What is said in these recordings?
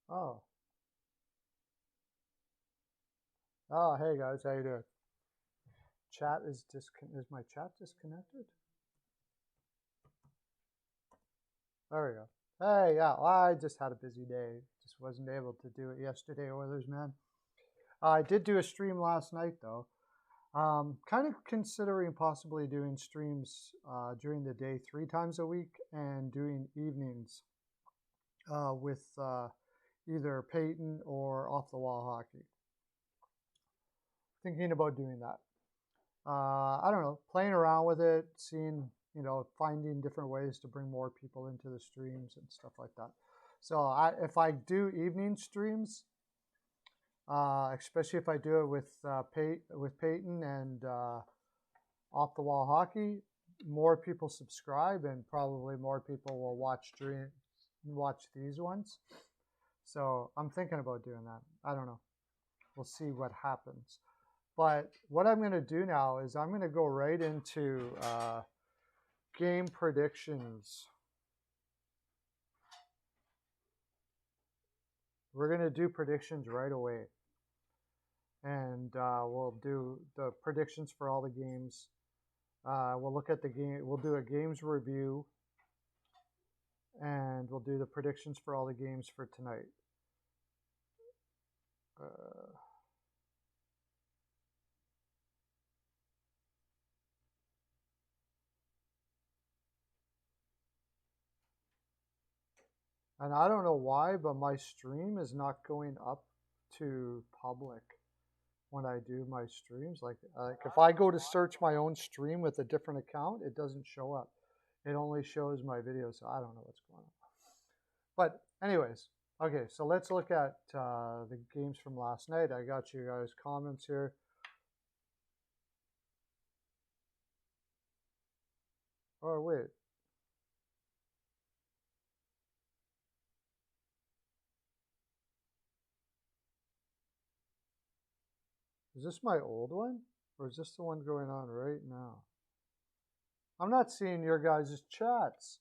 Oh. Oh, hey guys, how you doing? Chat is my chat disconnected? There we go. Hey, yeah, well, I just had a busy day. Just wasn't able to do it yesterday, Oilers, man. I did do a stream last night though. Kind of considering possibly doing streams during the day 3 times a week and doing evenings with either Peyton or off the wall hockey. Thinking about doing that. I don't know, playing around with it, seeing, finding different ways to bring more people into the streams and stuff like that. So if I do evening streams, especially if I do it with Peyton and off the wall hockey, more people subscribe and probably more people will watch these ones. So I'm thinking about doing that. I don't know. We'll see what happens. But what I'm going to do now is I'm going to go right into game predictions. We're going to do predictions right away. And we'll do the predictions for all the games. We'll look at the game. We'll do a games review. And we'll do the predictions for all the games for tonight. And I don't know why, but my stream is not going up to public when I do my streams. Like if I go to search my own stream with a different account, it doesn't show up. It only shows my video, so I don't know what's going on. But anyways, okay, so let's look at the games from last night. I got you guys' comments here. Oh, wait. Is this my old one? Or is this the one going on right now? I'm not seeing your guys' chats.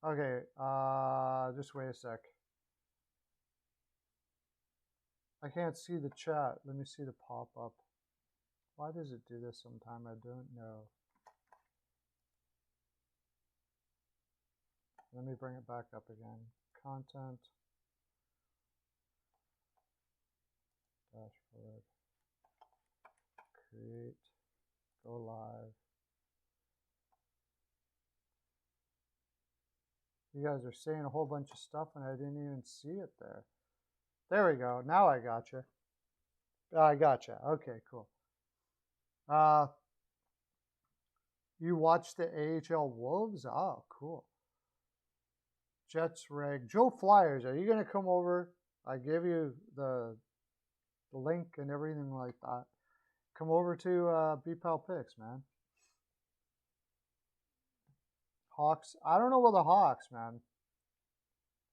Okay, just wait a sec. I can't see the chat. Let me see the pop-up. Why does it do this sometime? I don't know. Let me bring it back up again. Content. Dashboard. Create. Go live. You guys are saying a whole bunch of stuff and I didn't even see it there. There we go. Now I gotcha. I gotcha. Okay, cool. You watched the AHL Wolves? Oh, cool. Jets reg. Joe Flyers, are you going to come over? I gave you the link and everything like that. Come over to B-Pal Picks, man. Hawks. I don't know about the Hawks, man.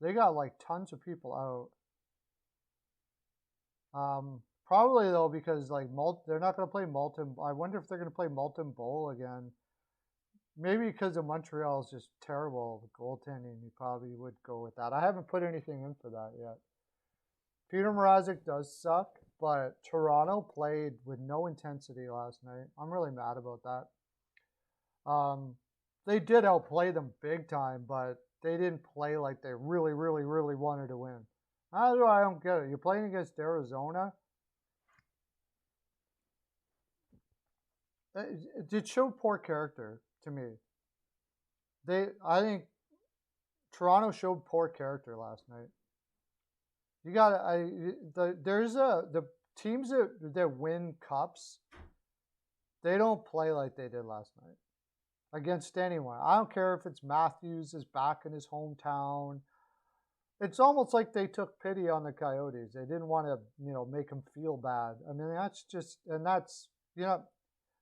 They got like tons of people out. Probably though because like they're not going to play Molten. I wonder if they're going to play Molten Bowl again. Maybe because of Montreal is just terrible goaltending. You probably would go with that. I haven't put anything in for that yet. Peter Mrazek does suck, but Toronto played with no intensity last night. I'm really mad about that. They did outplay them big time, but they didn't play like they really, really, really wanted to win. I don't get it. You're playing against Arizona. It showed poor character to me. I think Toronto showed poor character last night. You got the teams that win cups, they don't play like they did last night against anyone. I don't care if it's Matthews is back in his hometown. It's almost like they took pity on the Coyotes. They didn't want to, make them feel bad. I mean, that's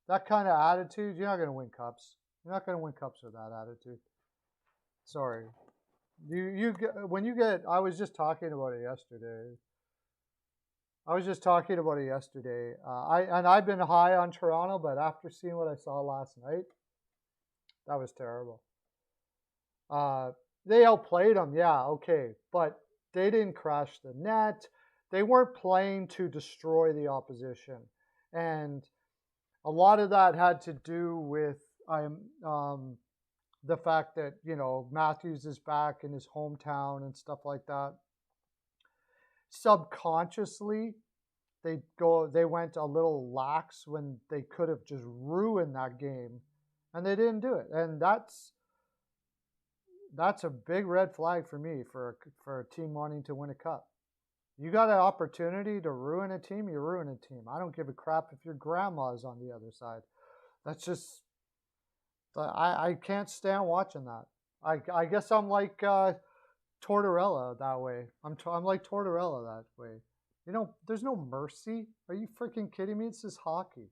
that kind of attitude. You're not going to win cups. You're not going to win cups with that attitude. Sorry. I was just talking about it yesterday. I've been high on Toronto, but after seeing what I saw last night, that was terrible. They outplayed them, yeah, okay, but they didn't crash the net. They weren't playing to destroy the opposition, and a lot of that had to do with the fact that Matthews is back in his hometown and stuff like that. Subconsciously, they went a little lax when they could have just ruined that game, and they didn't do it, and that's a big red flag for me for a team wanting to win a cup. You got an opportunity to ruin a team, you ruin a team. I don't give a crap if your grandma's on the other side. That's just I can't stand watching that. I guess I'm like Tortorella that way. I'm like Tortorella that way. There's no mercy. Are you freaking kidding me? It's just hockey.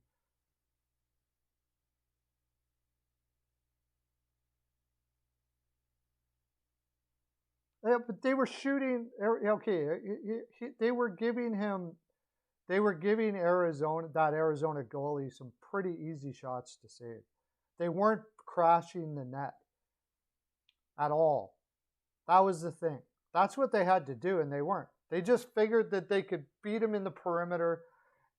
Yeah, but they were shooting. Okay, they were giving him. They were giving Arizona goalie some pretty easy shots to save. They weren't crashing the net at all. That was the thing. That's what they had to do, and they weren't. They just figured that they could beat him in the perimeter,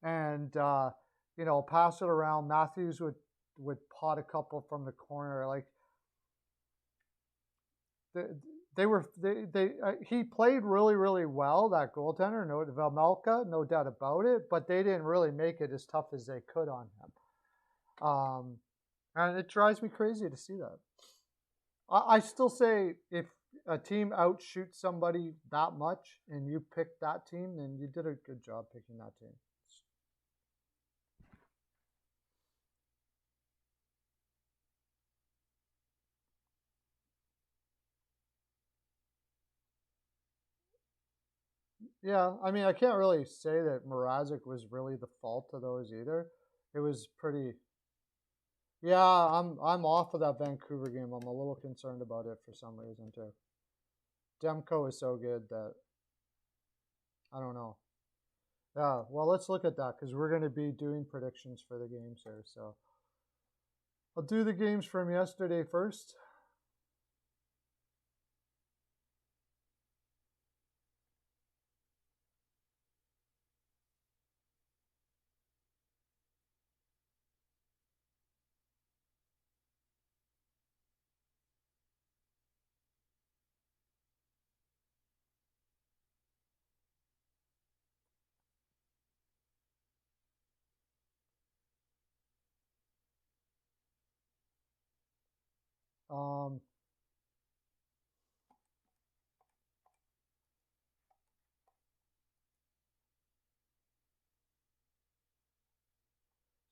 and pass it around. Matthews would pot a couple from the corner. Like he played really, really well, that goaltender, Velmelka, no doubt about it, but they didn't really make it as tough as they could on him. And it drives me crazy to see that. I still say if a team outshoots somebody that much and you pick that team, then you did a good job picking that team. Yeah, I mean, I can't really say that Mrazek was really the fault of those either. It was pretty. Yeah, I'm off of that Vancouver game. I'm a little concerned about it for some reason too. Demko is so good that I don't know. Yeah, well, let's look at that because we're going to be doing predictions for the games here. So I'll do the games from yesterday first. Um,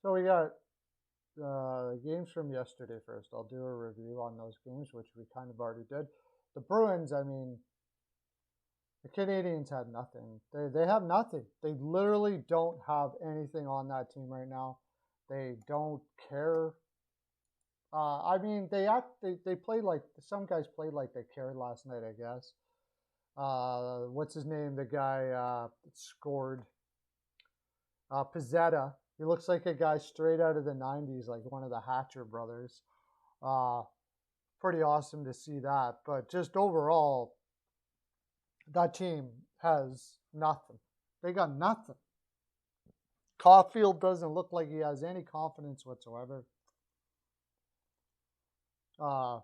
so we got games from yesterday first. I'll do a review on those games, which we kind of already did. The Bruins, I mean, the Canadians had nothing. They have nothing. They literally don't have anything on that team right now. They don't care. I mean, they played like some guys played like they cared last night, I guess. What's his name? The guy that scored. Pizzetta. He looks like a guy straight out of the '90s, like one of the Hatcher brothers. Uh, Pretty awesome to see that. But just overall, that team has nothing. They got nothing. Caulfield doesn't look like he has any confidence whatsoever. Uh,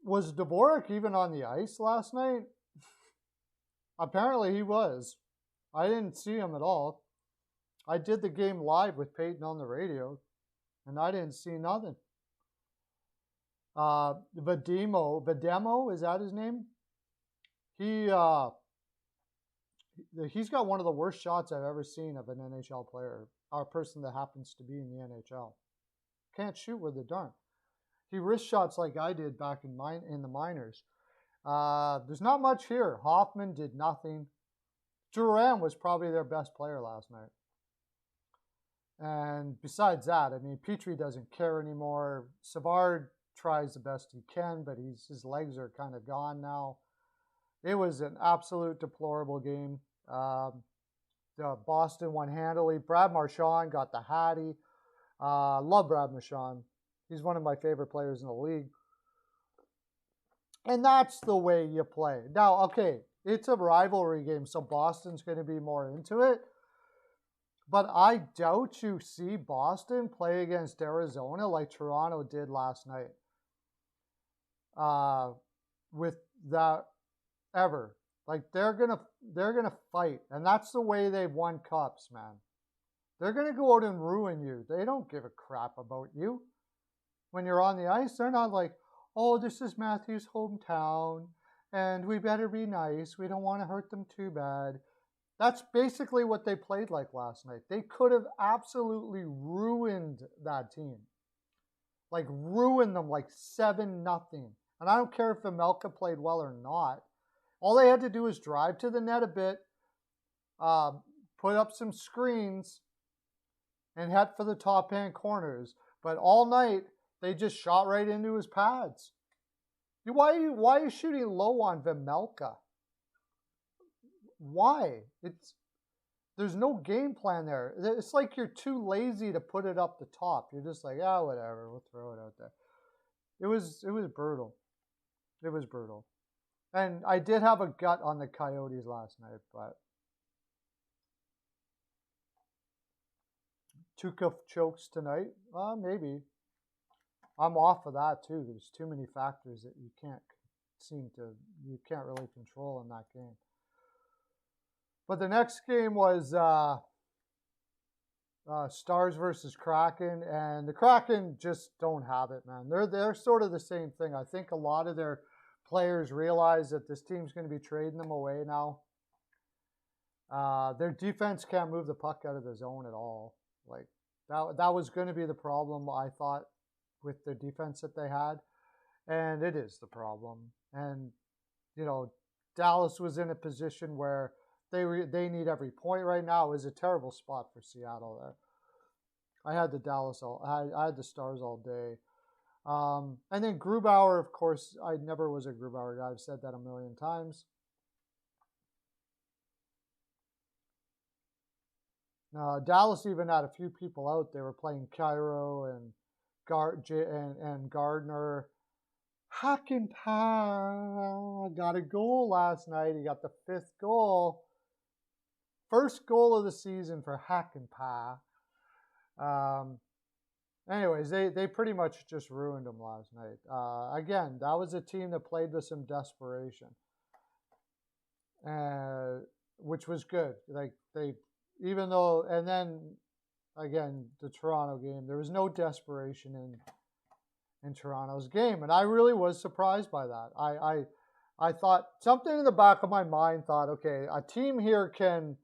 was Dvorak even on the ice last night? Apparently he was. I didn't see him at all. I did the game live with Peyton on the radio, and I didn't see nothing. Vademo, is that his name? He's got one of the worst shots I've ever seen of an NHL player, or a person that happens to be in the NHL. Can't shoot with the darn. He wrist shots like I did back in the minors. There's not much here. Hoffman did nothing. Duran was probably their best player last night. And besides that, I mean, Petrie doesn't care anymore. Savard tries the best he can, but his legs are kind of gone now. It was an absolute deplorable game. Boston won handily. Brad Marchand got the Hattie. Love Brad Marchand. He's one of my favorite players in the league. And that's the way you play. Now, okay, it's a rivalry game, so Boston's going to be more into it. But I doubt you see Boston play against Arizona like Toronto did last night. With that ever. Like they're gonna fight. And that's the way they've won cups, man. They're gonna go out and ruin you. They don't give a crap about you. When you're on the ice, they're not like, oh, this is Matthew's hometown, and we better be nice. We don't want to hurt them too bad. That's basically what they played like last night. They could have absolutely ruined that team. Like ruined them like 7-0. And I don't care if Vemelka played well or not. All they had to do was drive to the net a bit, put up some screens, and head for the top hand corners. But all night, they just shot right into his pads. Why are you shooting low on Vemelka? Why? There's no game plan there. It's like you're too lazy to put it up the top. You're just like, ah, whatever, we'll throw it out there. It was brutal. It was brutal. And I did have a gut on the Coyotes last night, but Tuukka chokes tonight? Maybe. I'm off of that too. There's too many factors that you can't really control in that game. But the next game was Stars versus Kraken, and the Kraken just don't have it, man. They're sort of the same thing. I think a lot of their players realize that this team's going to be trading them away now. Their defense can't move the puck out of the zone at all. Like that was going to be the problem, I thought, with the defense that they had, and it is the problem. And Dallas was in a position where they need every point right now. It was a terrible spot for Seattle there. I had the Stars all day. And then Grubauer, of course, I never was a Grubauer guy. I've said that a million times. Dallas even had a few people out. They were playing Cairo and Gardner. Hakanpää got a goal last night. He got the 5th goal. First goal of the season for Hakanpää. Anyways, they pretty much just ruined them last night. Again, that was a team that played with some desperation, which was good. Like even though, and then again, the Toronto game, there was no desperation in Toronto's game, and I really was surprised by that. I thought something in the back of my mind thought, okay, a team here can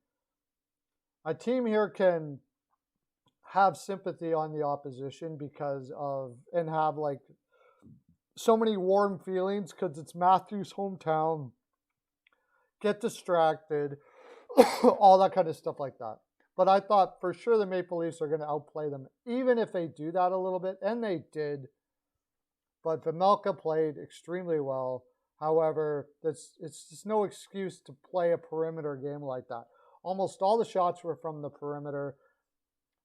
have sympathy on the opposition and have like so many warm feelings because it's Matthew's hometown, get distracted, all that kind of stuff like that. But I thought for sure the Maple Leafs are going to outplay them, even if they do that a little bit, and they did. But Vemelka played extremely well. However, it's just no excuse to play a perimeter game like that. Almost all the shots were from the perimeter.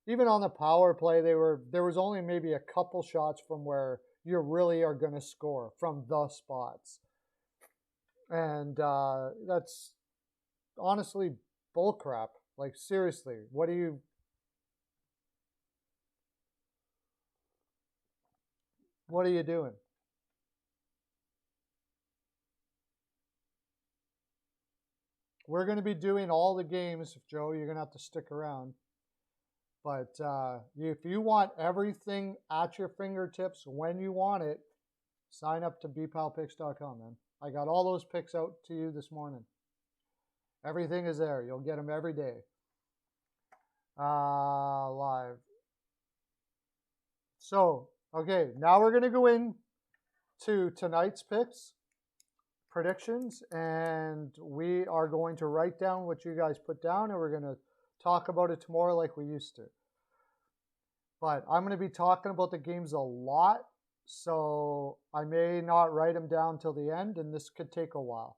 Even on the power play, there was only maybe a couple shots from where you really are going to score from the spots. And that's honestly bullcrap. Like, seriously, what are you doing? We're going to be doing all the games, Joe. You're going to have to stick around. But if you want everything at your fingertips when you want it, sign up to bpalpicks.com, man. I got all those picks out to you this morning. Everything is there. You'll get them every day. Live. So, okay, now we're going to go into tonight's picks, predictions, and we are going to write down what you guys put down, and we're going to talk about it tomorrow like we used to. But I'm going to be talking about the games a lot, so I may not write them down till the end, and this could take a while.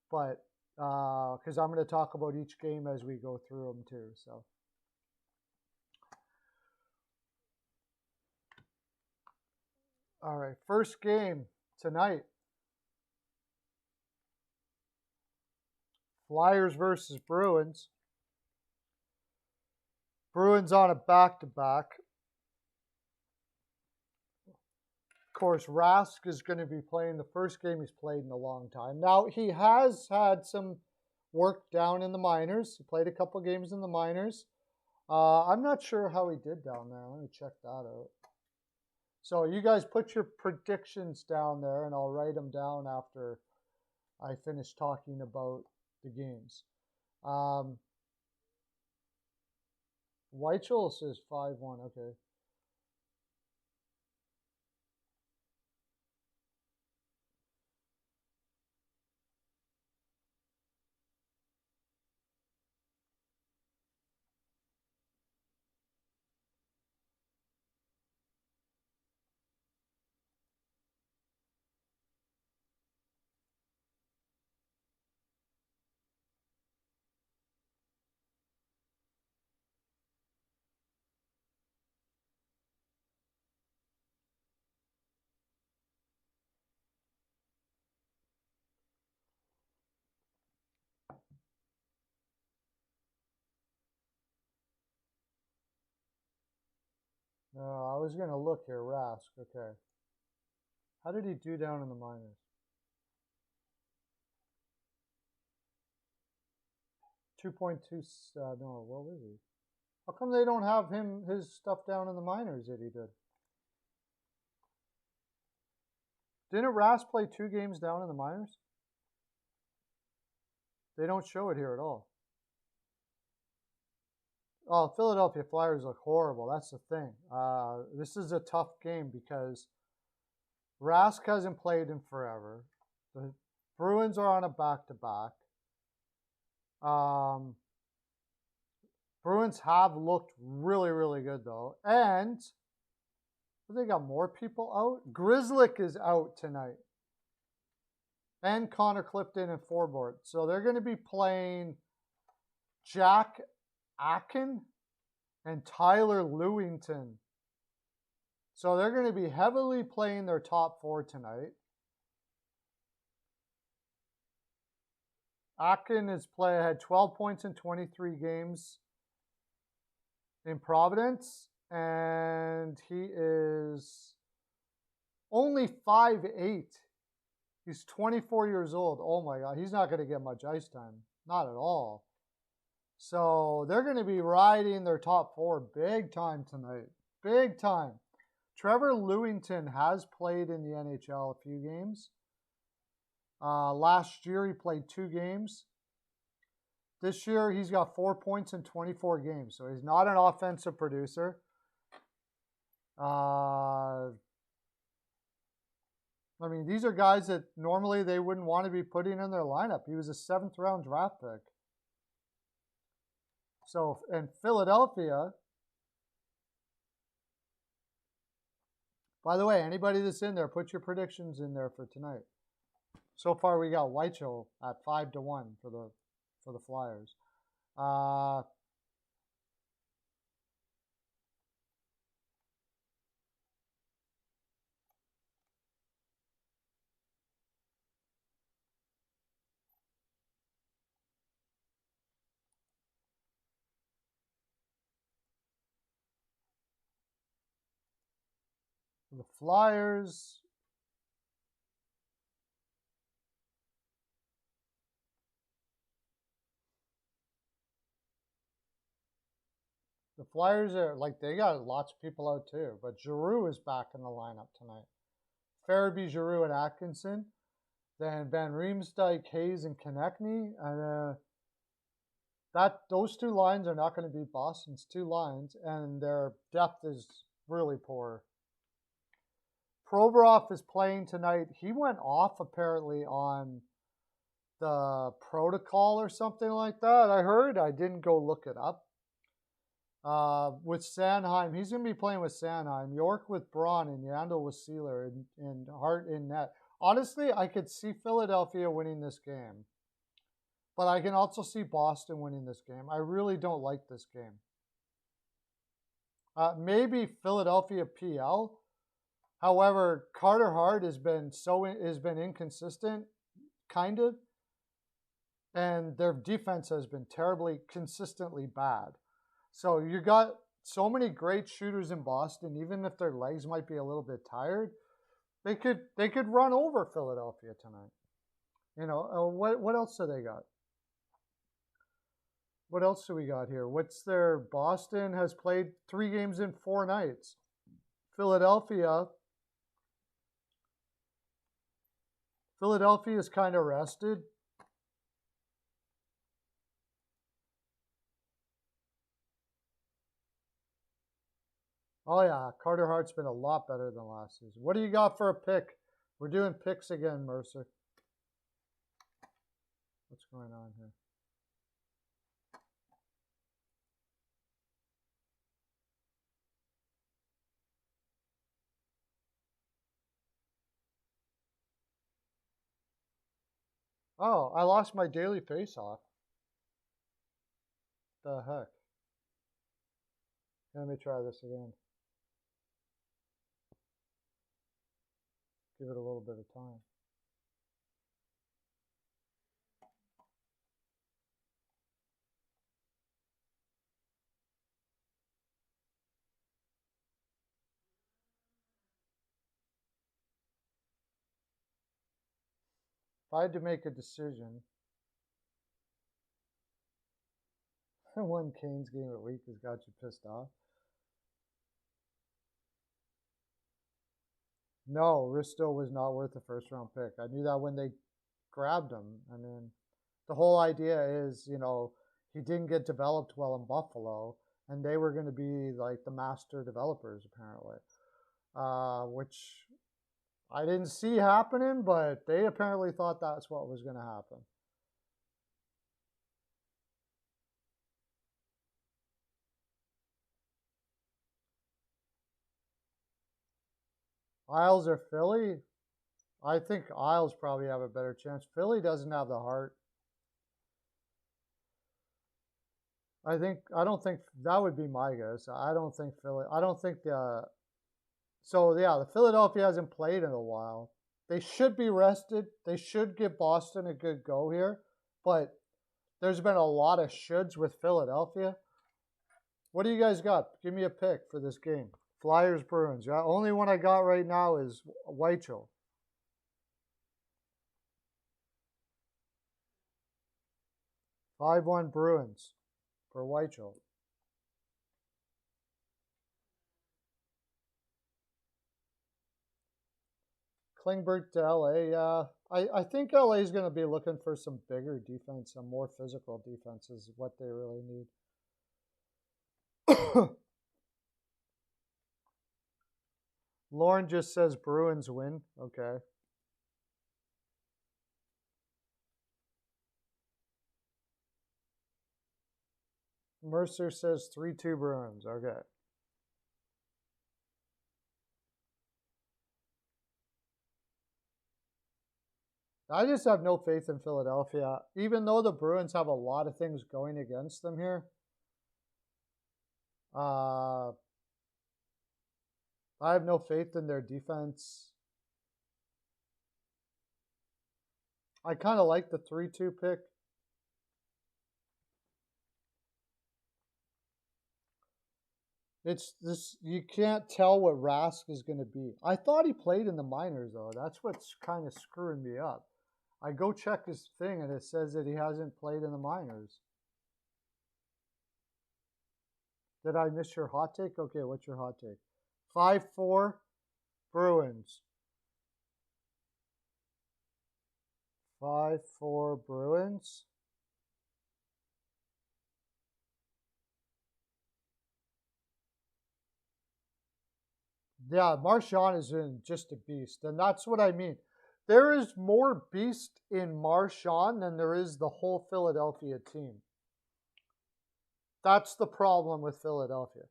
But because I'm going to talk about each game as we go through them too. So, all right, first game tonight. Flyers versus Bruins. Bruins on a back-to-back. Of course, Rask is going to be playing the first game he's played in a long time. Now, he has had some work down in the minors. He played a couple games in the minors. I'm not sure how he did down there. Let me check that out. So you guys put your predictions down there, and I'll write them down after I finish talking about the games. Weichel says 5-1. Okay. I was going to look here. Rask. Okay. How did he do down in the minors? 2.2. No, what was he? How come they don't have his stuff down in the minors that he did? Didn't Rask play 2 games down in the minors? They don't show it here at all. Oh, Philadelphia Flyers look horrible. That's the thing. This is a tough game because Rask hasn't played in forever. The Bruins are on a back-to-back. Bruins have looked really, really good, though. And they got more people out. Grzelcyk is out tonight. And Connor Clifton and Forbort. So they're going to be playing Jack Akin and Tyler Lewington. So they're going to be heavily playing their top 4 tonight. Akin had 12 points in 23 games in Providence, and he is only 5'8". He's 24 years old. Oh my God, he's not going to get much ice time. Not at all. So they're going to be riding their top 4 big time tonight. Big time. Trevor Lewington has played in the NHL a few games. Last year he played 2 games. This year he's got 4 points in 24 games. So he's not an offensive producer. I mean, these are guys that normally they wouldn't want to be putting in their lineup. He was a 7th round draft pick. So, in Philadelphia, by the way, anybody that's in there, put your predictions in there for tonight. So far, we got Weichel at 5-1 for the Flyers. The Flyers. The Flyers are they got lots of people out too, but Giroux is back in the lineup tonight. Farabee, Giroux, and Atkinson. Then Van Riemsdyk, Hayes, and Konechny. And those 2 lines are not going to be Boston's 2 lines, and their depth is really poor. Provorov is playing tonight. He went off apparently on the protocol or something like that. I heard. I didn't go look it up. With Sanheim, he's going to be playing with Sanheim. York with Braun, and Yandel with Sealer, and Hart in net. Honestly, I could see Philadelphia winning this game. But I can also see Boston winning this game. I really don't like this game. Maybe Philadelphia PL. However, Carter Hart has been inconsistent, kind of. and their defense has been terribly, consistently bad. So you got so many great shooters in Boston, even if their legs might be a little bit tired, they could run over Philadelphia tonight. You know, what else do they got? What else do we got here? What's their Boston has played 3 games in 4 nights. Philadelphia is kind of rested. Oh yeah, Carter Hart's been a lot better than last season. What do you got for a pick? We're doing picks again, Mercer. What's going on here? Oh, I lost my daily face-off. The heck? Let me try this again. Give it a little bit of time. If I had to make a decision, one Canes game a week has got you pissed off. No, Risto was not worth a first-round pick. I knew that when they grabbed him. I mean, the whole idea is, you know, he didn't get developed well in Buffalo, and they were going to be like the master developers, apparently, which I didn't see happening, but they apparently thought that's what was going to happen. Isles or Philly? I think Isles probably have a better chance. Philly doesn't have the heart. I don't think that would be my guess. I don't think Philly. I don't think the. So yeah, the Philadelphia hasn't played in a while. They should be rested. They should give Boston a good go here, but there's been a lot of shoulds with Philadelphia. What do you guys got? Give me a pick for this game. Flyers, Bruins. Yeah, only one I got right now is Weichel. 5-1 Bruins for Weichel. Klingberg to LA. I think LA is going to be looking for some bigger defense, some more physical defense is what they really need. Lauren just says Bruins win. Okay. Mercer says 3-2 Bruins. Okay. I just have no faith in Philadelphia. Even though the Bruins have a lot of things going against them here. I have no faith in their defense. I kind of like the 3-2 pick. It's this, you can't tell what Rask is going to be. I thought he played in the minors, though. That's what's kind of screwing me up. I go check his thing, and it says that he hasn't played in the minors. Did I miss your hot take? Okay, what's your hot take? 5-4 Bruins. 5-4 Bruins. Yeah, Marchand is just a beast, and that's what I mean. There is more beast in Marchand than there is the whole Philadelphia team. That's the problem with Philadelphia.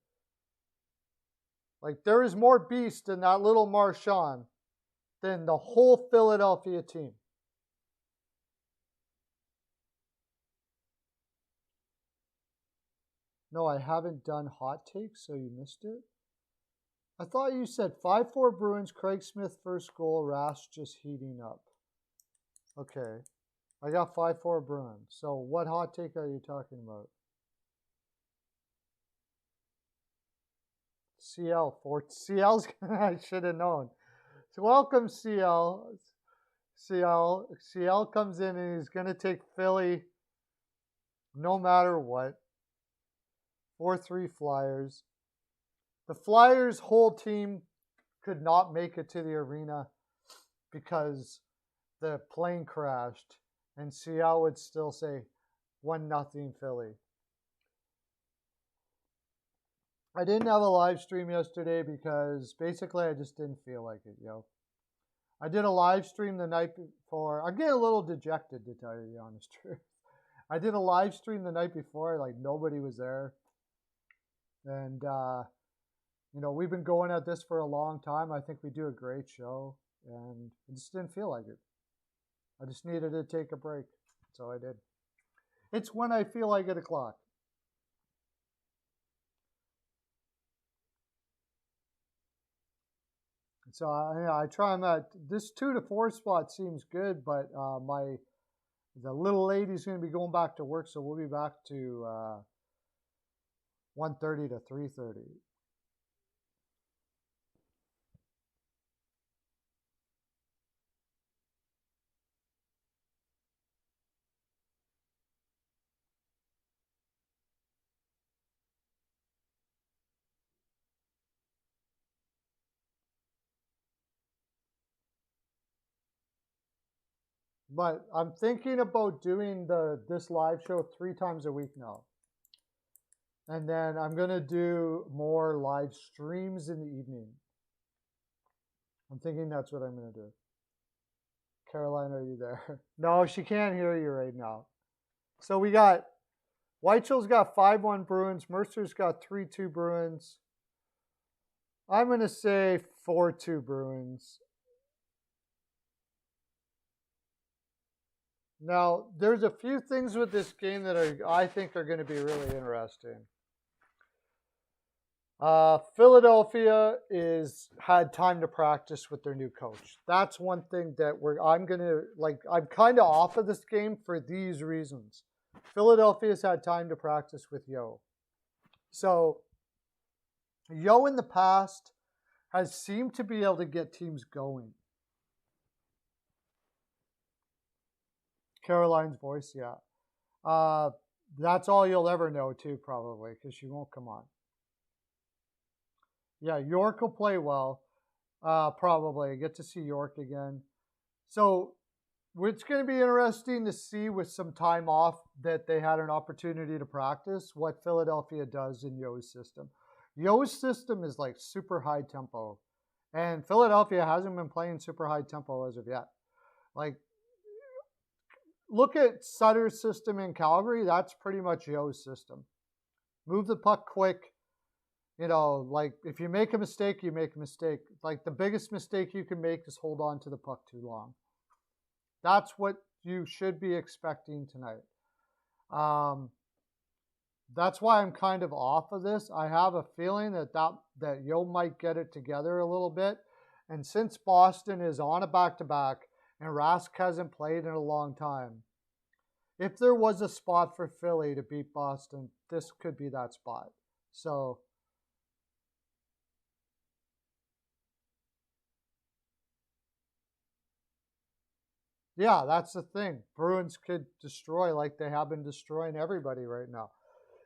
Like, there is more beast in that little Marchand than the whole Philadelphia team. No, I haven't done hot takes, so you missed it. I thought you said 5-4 Bruins, Craig Smith first goal, Rask just heating up. Okay. I got 5-4 Bruins. So what hot take are you talking about? CL. CL's, I should have known. So welcome, CL. CL comes in and he's going to take Philly no matter what. 4-3 Flyers. The Flyers' whole team could not make it to the arena because the plane crashed, and CL would still say 1-0 Philly. I didn't have a live stream yesterday because basically I just didn't feel like it, yo. I did a live stream the night before. I'm getting a little dejected, to tell you the honest truth. I did a live stream the night before, like nobody was there. And, you know, we've been going at this for a long time. I think we do a great show, and I just didn't feel like it. I just needed to take a break, so I did. It's when I feel like 8 o'clock. So I try them at this 2 to 4 spot seems good, but the little lady's going to be going back to work, so we'll be back to 1:30 to 3:30. But I'm thinking about doing this live show 3 times a week now. And then I'm going to do more live streams in the evening. I'm thinking that's what I'm going to do. Caroline, are you there? No, she can't hear you right now. So we got, Whiteshell's got 5-1 Bruins. Mercer's got 3-2 Bruins. I'm going to say 4-2 Bruins. Now, there's a few things with this game that I think are going to be really interesting. Philadelphia had time to practice with their new coach. That's one thing that I'm kind of off of this game for these reasons. Philadelphia's had time to practice with Yo. So, Yo in the past has seemed to be able to get teams going. Caroline's voice, yeah. That's all you'll ever know, too, probably, because she won't come on. Yeah, York will play well, probably. I get to see York again. So it's going to be interesting to see with some time off that they had an opportunity to practice what Philadelphia does in Yo's system. Yo's system is like super high tempo, and Philadelphia hasn't been playing super high tempo as of yet. Like, look at Sutter's system in Calgary. That's pretty much Yo's system. Move the puck quick. You know, like if you make a mistake, you make a mistake. Like the biggest mistake you can make is hold on to the puck too long. That's what you should be expecting tonight. That's why I'm kind of off of this. I have a feeling that Yo might get it together a little bit. And since Boston is on a back-to-back and Rask hasn't played in a long time, if there was a spot for Philly to beat Boston, this could be that spot. So, yeah, that's the thing. Bruins could destroy like they have been destroying everybody right now.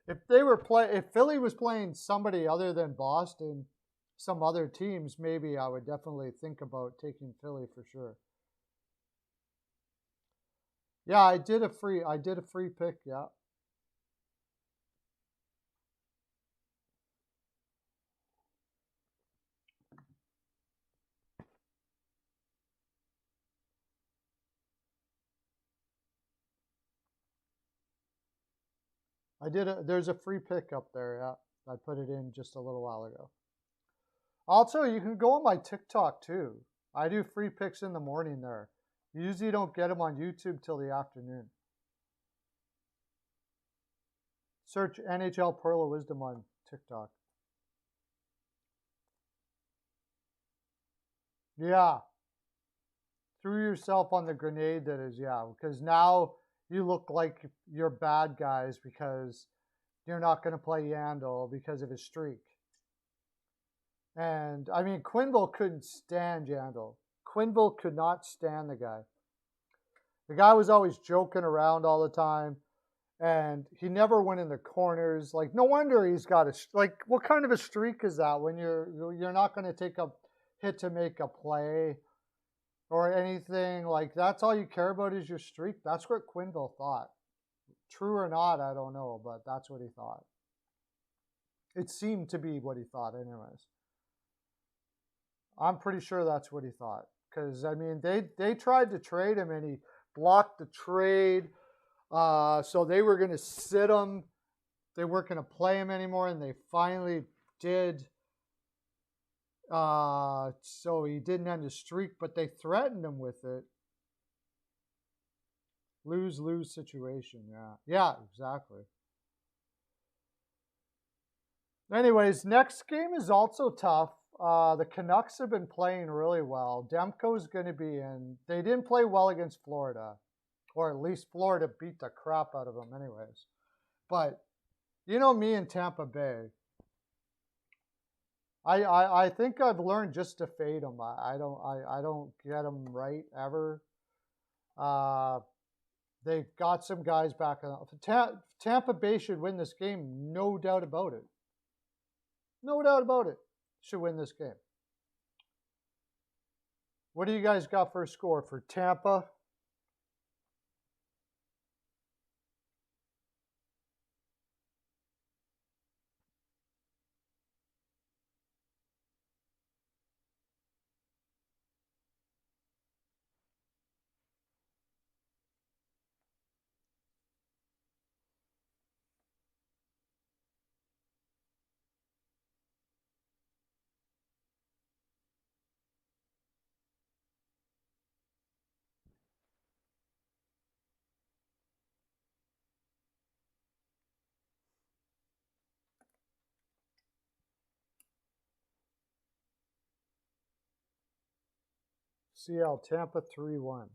If Philly was playing somebody other than Boston, some other teams, maybe I would definitely think about taking Philly for sure. Yeah, I did a free pick, yeah. There's a free pick up there, yeah. I put it in just a little while ago. Also, you can go on my TikTok too. I do free picks in the morning there. You usually don't get them on YouTube till the afternoon. Search NHL Pearlo Wisdom on TikTok. Yeah. threw yourself on the grenade that is, yeah, because now you look like you're bad guys because you're not going to play Yandel because of his streak. And I mean, Quenneville couldn't stand Yandel. Quenneville could not stand the guy. The guy was always joking around all the time, and he never went in the corners. Like, no wonder he's got like. What kind of a streak is that when you're not going to take a hit to make a play or anything? Like, that's all you care about is your streak. That's what Quenneville thought. True or not, I don't know, but that's what he thought. It seemed to be what he thought, anyways. I'm pretty sure that's what he thought. Because, I mean, they tried to trade him, and he blocked the trade. So they were going to sit him. They weren't going to play him anymore, and they finally did. So he didn't end his streak, but they threatened him with it. Lose-lose situation, yeah. Yeah, exactly. Anyways, next game is also tough. The Canucks have been playing really well. Demko's going to be in. They didn't play well against Florida, or at least Florida beat the crap out of them anyways. But, you know me in Tampa Bay. I think I've learned just to fade them. I don't get them right ever. They've got some guys back. Tampa Bay should win this game, no doubt about it. No doubt about it. Should win this game. What do you guys got for a score for Tampa? CL Tampa 3-1.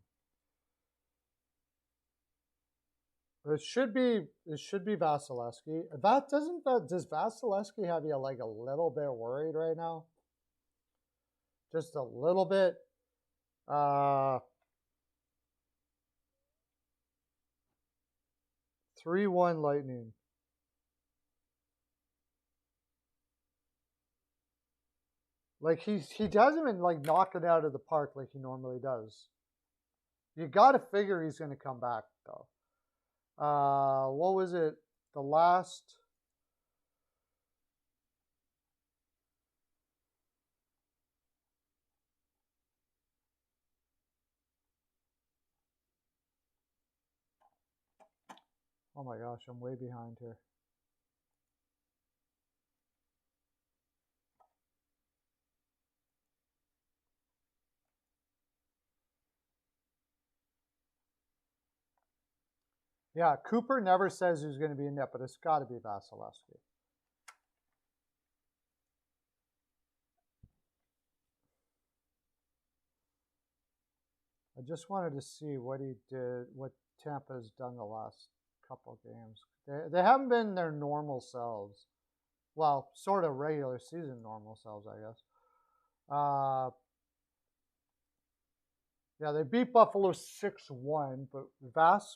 It should be Vasilevsky. Does Vasilevsky have you like a little bit worried right now? Just a little bit. 3-1 Lightning. Like he doesn't even like knock it out of the park like he normally does. You got to figure he's going to come back though. What was it? The last. Oh my gosh, I'm way behind here. Yeah, Cooper never says who's going to be in net, but it's got to be Vasilevsky. I just wanted to see what he did, what Tampa's done the last couple games. They haven't been their normal selves. Well, sort of regular season normal selves, I guess. Yeah, they beat Buffalo 6-1, but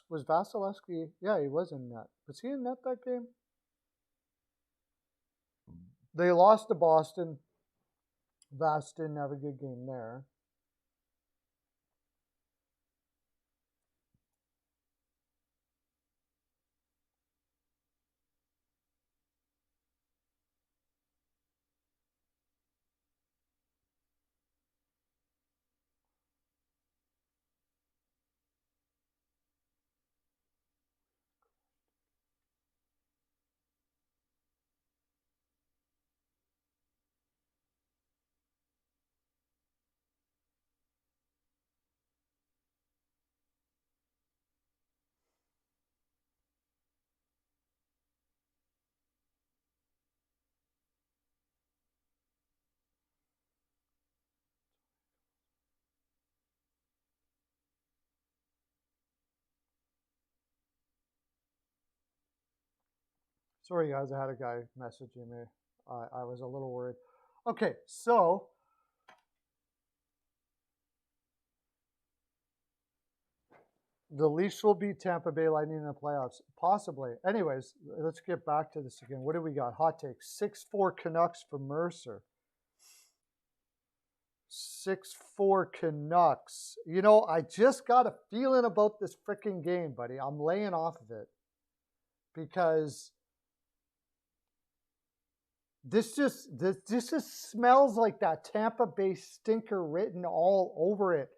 was Vasilevsky? Yeah, he was in net. Was he in net that game? They lost to Boston. Vas didn't have a good game there. Sorry, guys, I had a guy messaging me. I was a little worried. Okay, so the Leafs will beat Tampa Bay Lightning in the playoffs, possibly. Anyways, let's get back to this again. What do we got? Hot take: 6-4 Canucks for Mercer. 6-4 Canucks. You know, I just got a feeling about this freaking game, buddy. I'm laying off of it because this just smells like that Tampa Bay stinker written all over it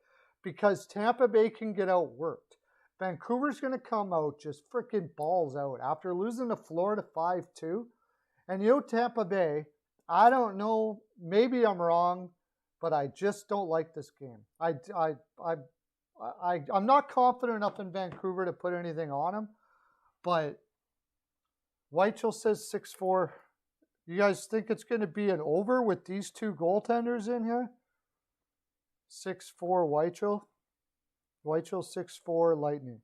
because Tampa Bay can get outworked. Vancouver's going to come out just freaking balls out after losing to Florida 5-2. And you know, Tampa Bay, I don't know, maybe I'm wrong, but I just don't like this game. I'm not confident enough in Vancouver to put anything on them, but Weichel says 6-4. You guys think it's going to be an over with these two goaltenders in here? 6-4 Weichel. Weichel 6-4 Lightning.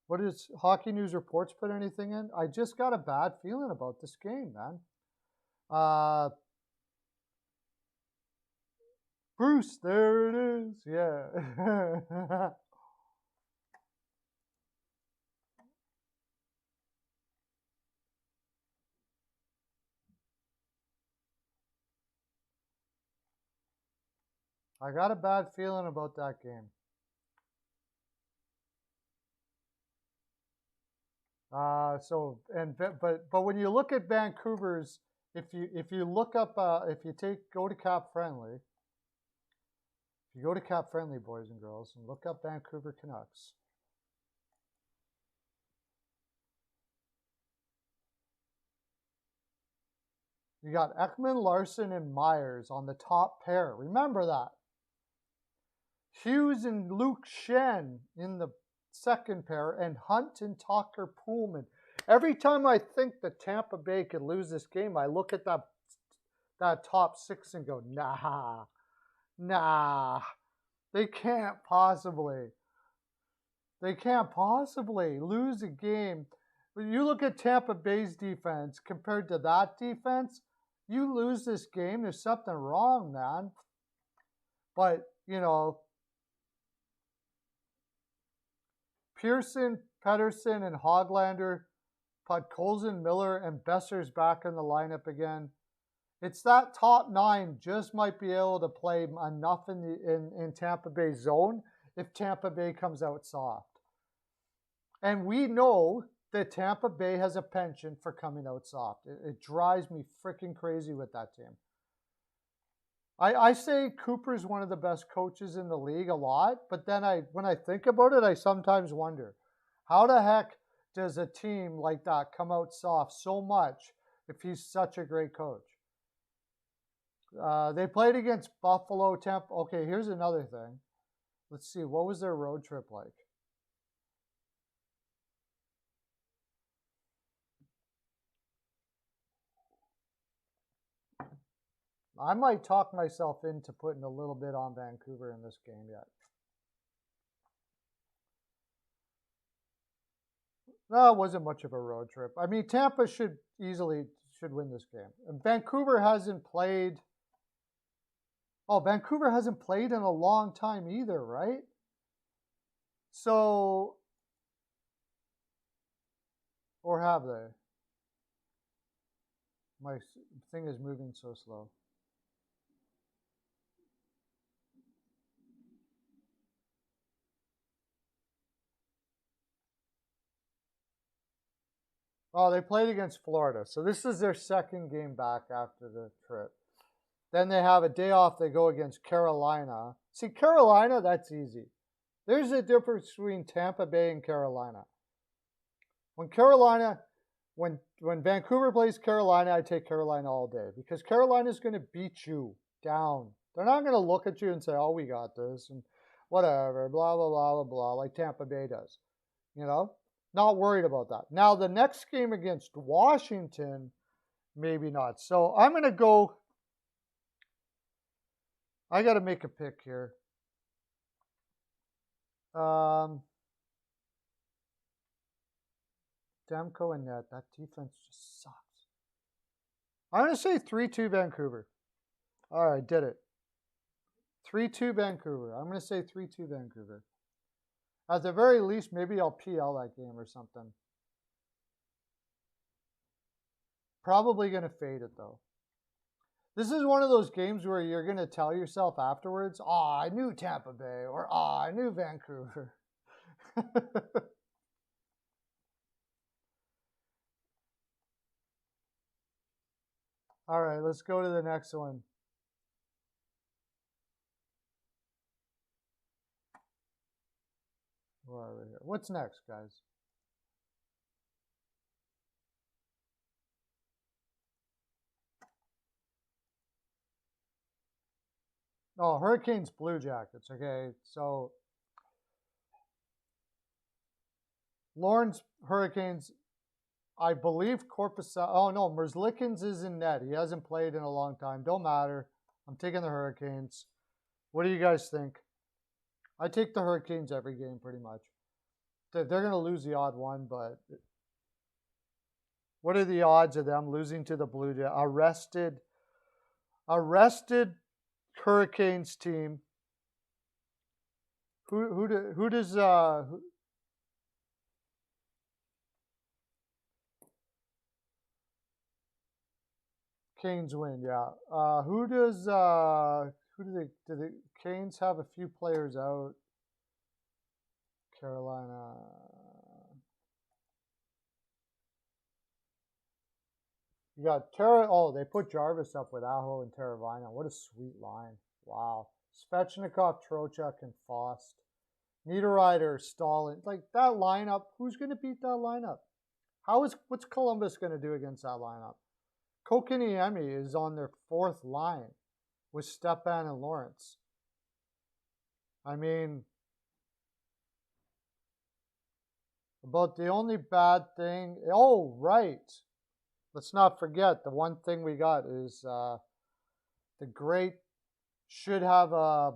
What does Hockey News Reports put anything in? I just got a bad feeling about this game, man. Bruce, there it is. Yeah. I got a bad feeling about that game. But when you look at Vancouver's, if you look up go to Cap Friendly, if you go to Cap Friendly, boys and girls, and look up Vancouver Canucks. You got Ekman, Larson, and Myers on the top pair. Remember that. Hughes and Luke Shen in the second pair, and Hunt and Tucker Poolman. Every time I think that Tampa Bay could lose this game, I look at that top six and go, nah. They can't possibly lose a game. When you look at Tampa Bay's defense compared to that defense, you lose this game, there's something wrong, man. But, you know, Pearson, Pettersson, and Hoglander, Podkolzin, Miller, and Besser's back in the lineup again. It's that top nine just might be able to play enough in Tampa Bay's zone if Tampa Bay comes out soft. And we know that Tampa Bay has a penchant for coming out soft. It drives me freaking crazy with that team. I say Cooper's one of the best coaches in the league a lot, but then when I think about it, I sometimes wonder, how the heck does a team like that come out soft so much if he's such a great coach? They played against Buffalo, Tampa. Okay, here's another thing. Let's see, what was their road trip like? I might talk myself into putting a little bit on Vancouver in this game yet. No, it wasn't much of a road trip. I mean, Tampa should win this game. And Vancouver hasn't played. Oh, Vancouver hasn't played in a long time either, right? So, or have they? My thing is moving so slow. Oh, they played against Florida. So this is their second game back after the trip. Then they have a day off. They go against Carolina. See, Carolina, that's easy. There's a difference between Tampa Bay and Carolina. When Vancouver plays Carolina, I take Carolina all day because Carolina's going to beat you down. They're not going to look at you and say, oh, we got this and whatever, blah, blah, blah, blah, blah, like Tampa Bay does. You know? Not worried about that. Now, the next game against Washington, maybe not. So I'm going to go. I got to make a pick here. Demko and net. That defense just sucks. I'm going to say 3-2 Vancouver. All right, did it. 3-2 Vancouver. I'm going to say 3-2 Vancouver. At the very least, maybe I'll PL that game or something. Probably going to fade it, though. This is one of those games where you're going to tell yourself afterwards, oh, I knew Tampa Bay, or oh, I knew Vancouver. All right, let's go to the next one. Where are we here? What's next, guys? Oh, Hurricanes, Blue Jackets. Okay, so Lawrence Hurricanes, I believe Corpus. Oh no, Merzlikins is in net. He hasn't played in a long time. Don't matter. I'm taking the Hurricanes. What do you guys think? I take the Hurricanes every game pretty much. They're going to lose the odd one, but what are the odds of them losing to the Blue Jackets? Arrested Hurricanes team. Who does Canes win? Yeah. Who do the Canes have a few players out? Carolina. You got Oh, they put Jarvis up with Aho and Teravainen. What a sweet line. Wow. Svechnikov, Trocheck, and Fost. Niederreiter, Stalin. Like that lineup, who's going to beat that lineup? What's Columbus going to do against that lineup? Kokiniemi is on their fourth line with Stepan and Lawrence. I mean, about the only bad thing. Oh, right. Let's not forget the one thing we got is the great should have a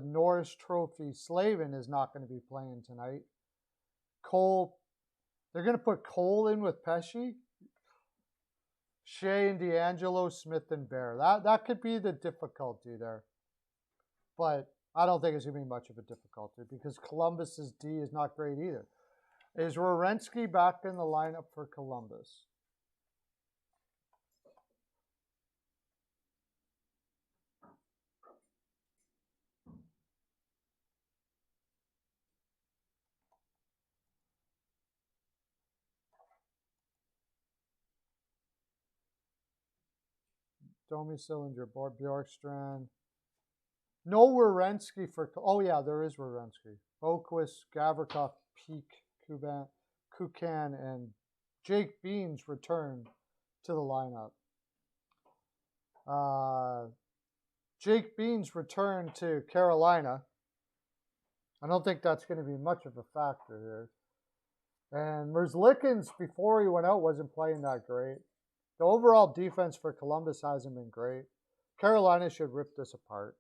Norris Trophy. Slavin is not going to be playing tonight. Cole, they're going to put Cole in with Pesci. Shea and D'Angelo, Smith and Bear. That could be the difficulty there. But I don't think it's going to be much of a difficulty because Columbus's D is not great either. Is Werenski back in the lineup for Columbus? Domi Sillinger, Bjorkstrand. No Werenski for... Oh, yeah, there is Werenski. Boquist, Gavrikov, Peak, Kukan, and Jake Beans return to the lineup. Jake Beans returned to Carolina. I don't think that's going to be much of a factor here. And Merzlikins, before he went out, wasn't playing that great. The overall defense for Columbus hasn't been great. Carolina should rip this apart.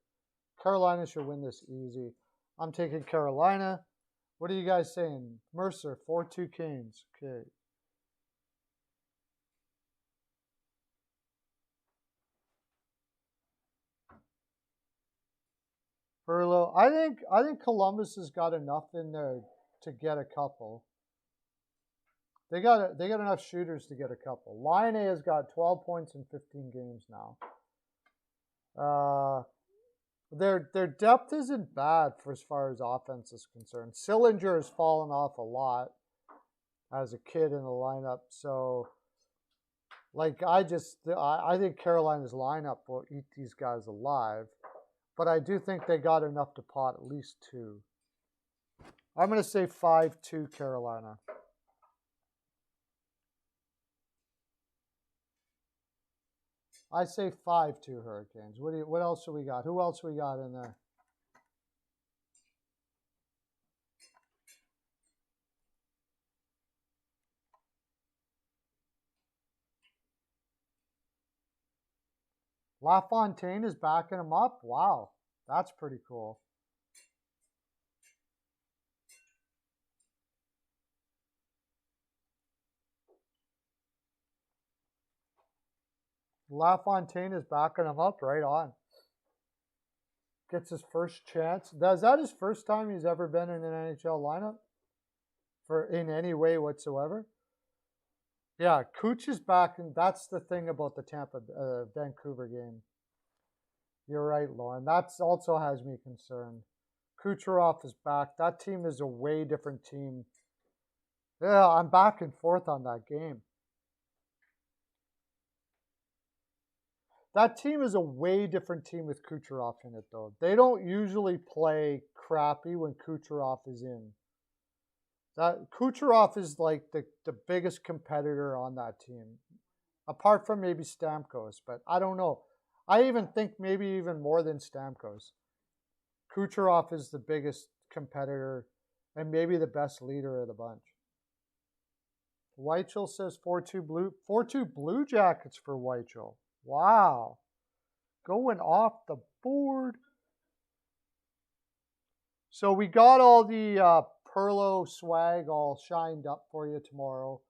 Carolina should win this easy. I'm taking Carolina. What are you guys saying? Mercer, 4-2 Canes. Okay. Pearlo. I think Columbus has got enough in there to get a couple. They got enough shooters to get a couple. Line A has got 12 points in 15 games now. Their depth isn't bad for as far as offense is concerned. Sillinger has fallen off a lot as a kid in the lineup. So, like, I think Carolina's lineup will eat these guys alive. But I do think they got enough to pot at least two. I'm going to say 5-2 Carolina. I say 5-2 Hurricanes. What else do we got? Who else we got in there? LaFontaine is backing him up. Wow, that's pretty cool. LaFontaine is backing him up right on. Gets his first chance. Is that his first time he's ever been in an NHL lineup? In any way whatsoever? Yeah, Cooch is back, and that's the thing about the Vancouver game. You're right, Lauren. That also has me concerned. Kucherov is back. That team is a way different team. Yeah, I'm back and forth on that game. That team is a way different team with Kucherov in it, though. They don't usually play crappy when Kucherov is in. That Kucherov is like the biggest competitor on that team, apart from maybe Stamkos. But I don't know. I even think maybe even more than Stamkos. Kucherov is the biggest competitor and maybe the best leader of the bunch. Weichel says 4-2 Blue Jackets for Weichel. Wow. Going off the board. So we got all the Pearlo swag all shined up for you tomorrow.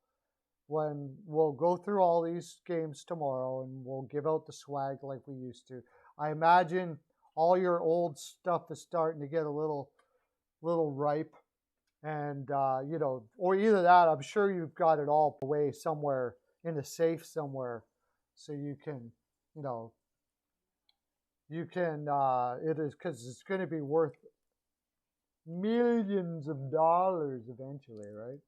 When we'll go through all these games tomorrow and we'll give out the swag like we used to. I imagine all your old stuff is starting to get a little ripe. And, or either that, I'm sure you've got it all away somewhere in a safe somewhere. So you can, it is because it's going to be worth millions of dollars eventually, right?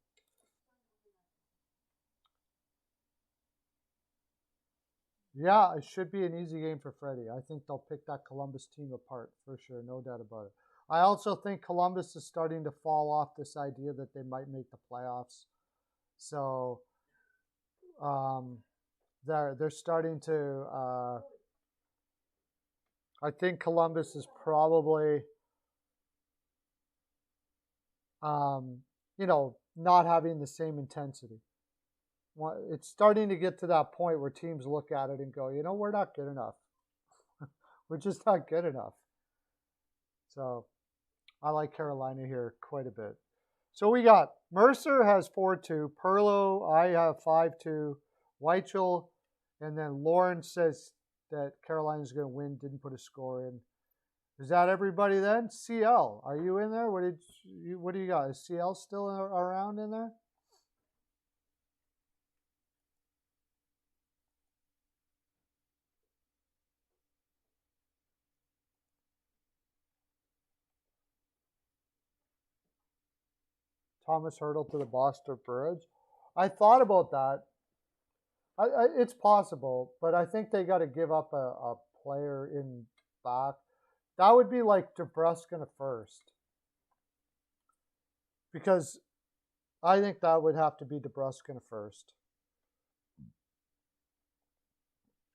Yeah, it should be an easy game for Freddie. I think they'll pick that Columbus team apart for sure, no doubt about it. I also think Columbus is starting to fall off this idea that they might make the playoffs. So they're starting to. I think Columbus is probably, not having the same intensity. It's starting to get to that point where teams look at it and go, we're not good enough. We're just not good enough. So I like Carolina here quite a bit. So we got Mercer has 4-2. Pearlo, I have 5-2. Weichel, and then Lauren says that Carolina's going to win, didn't put a score in. Is that everybody then? CL, are you in there? What do you got? Is CL still around in there? Thomas Hertl to the Boston Bruins. I thought about that. It's possible, but I think they got to give up a player in back. That would be like DeBrusk in a first. Because I think that would have to be DeBrusk in a first.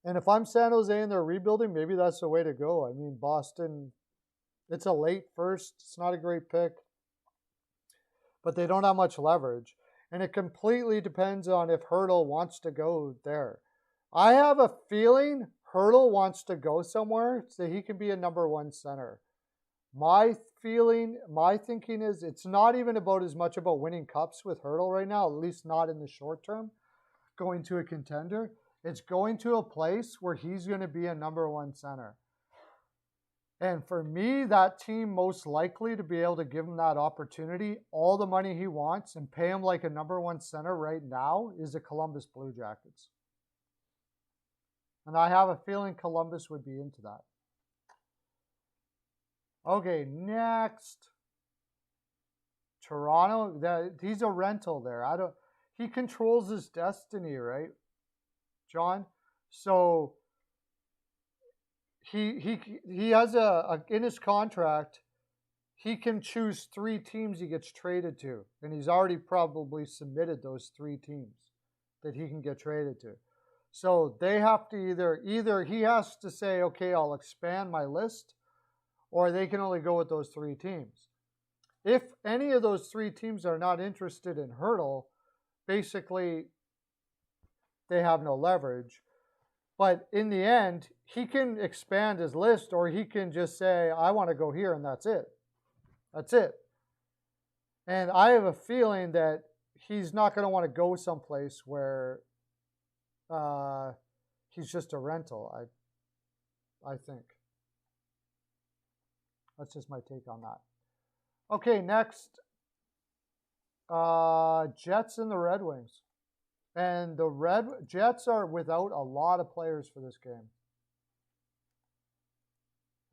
And if I'm San Jose and they're rebuilding, maybe that's the way to go. I mean, Boston, it's a late first. It's not a great pick. But they don't have much leverage. And it completely depends on if Hertl wants to go there. I have a feeling Hertl wants to go somewhere so he can be a number one center. My thinking is it's not even about as much about winning cups with Hertl right now, at least not in the short term, going to a contender. It's going to a place where he's going to be a number one center. And for me, that team most likely to be able to give him that opportunity, all the money he wants, and pay him like a number one center right now is the Columbus Blue Jackets. And I have a feeling Columbus would be into that. Okay, next. Toronto, he's a rental there. He controls his destiny, right, John? So he has in his contract, he can choose 3 teams he gets traded to, and he's already probably submitted those 3 teams that he can get traded to. So they have to either he has to say, okay, I'll expand my list, or they can only go with those 3 teams. If any of those 3 teams are not interested in Hertl, basically they have no leverage. But in the end, he can expand his list, or he can just say, I want to go here, and that's it. That's it. And I have a feeling that he's not going to want to go someplace where he's just a rental. I think. That's just my take on that. Okay, next, Jets and the Red Wings. And the Jets are without a lot of players for this game.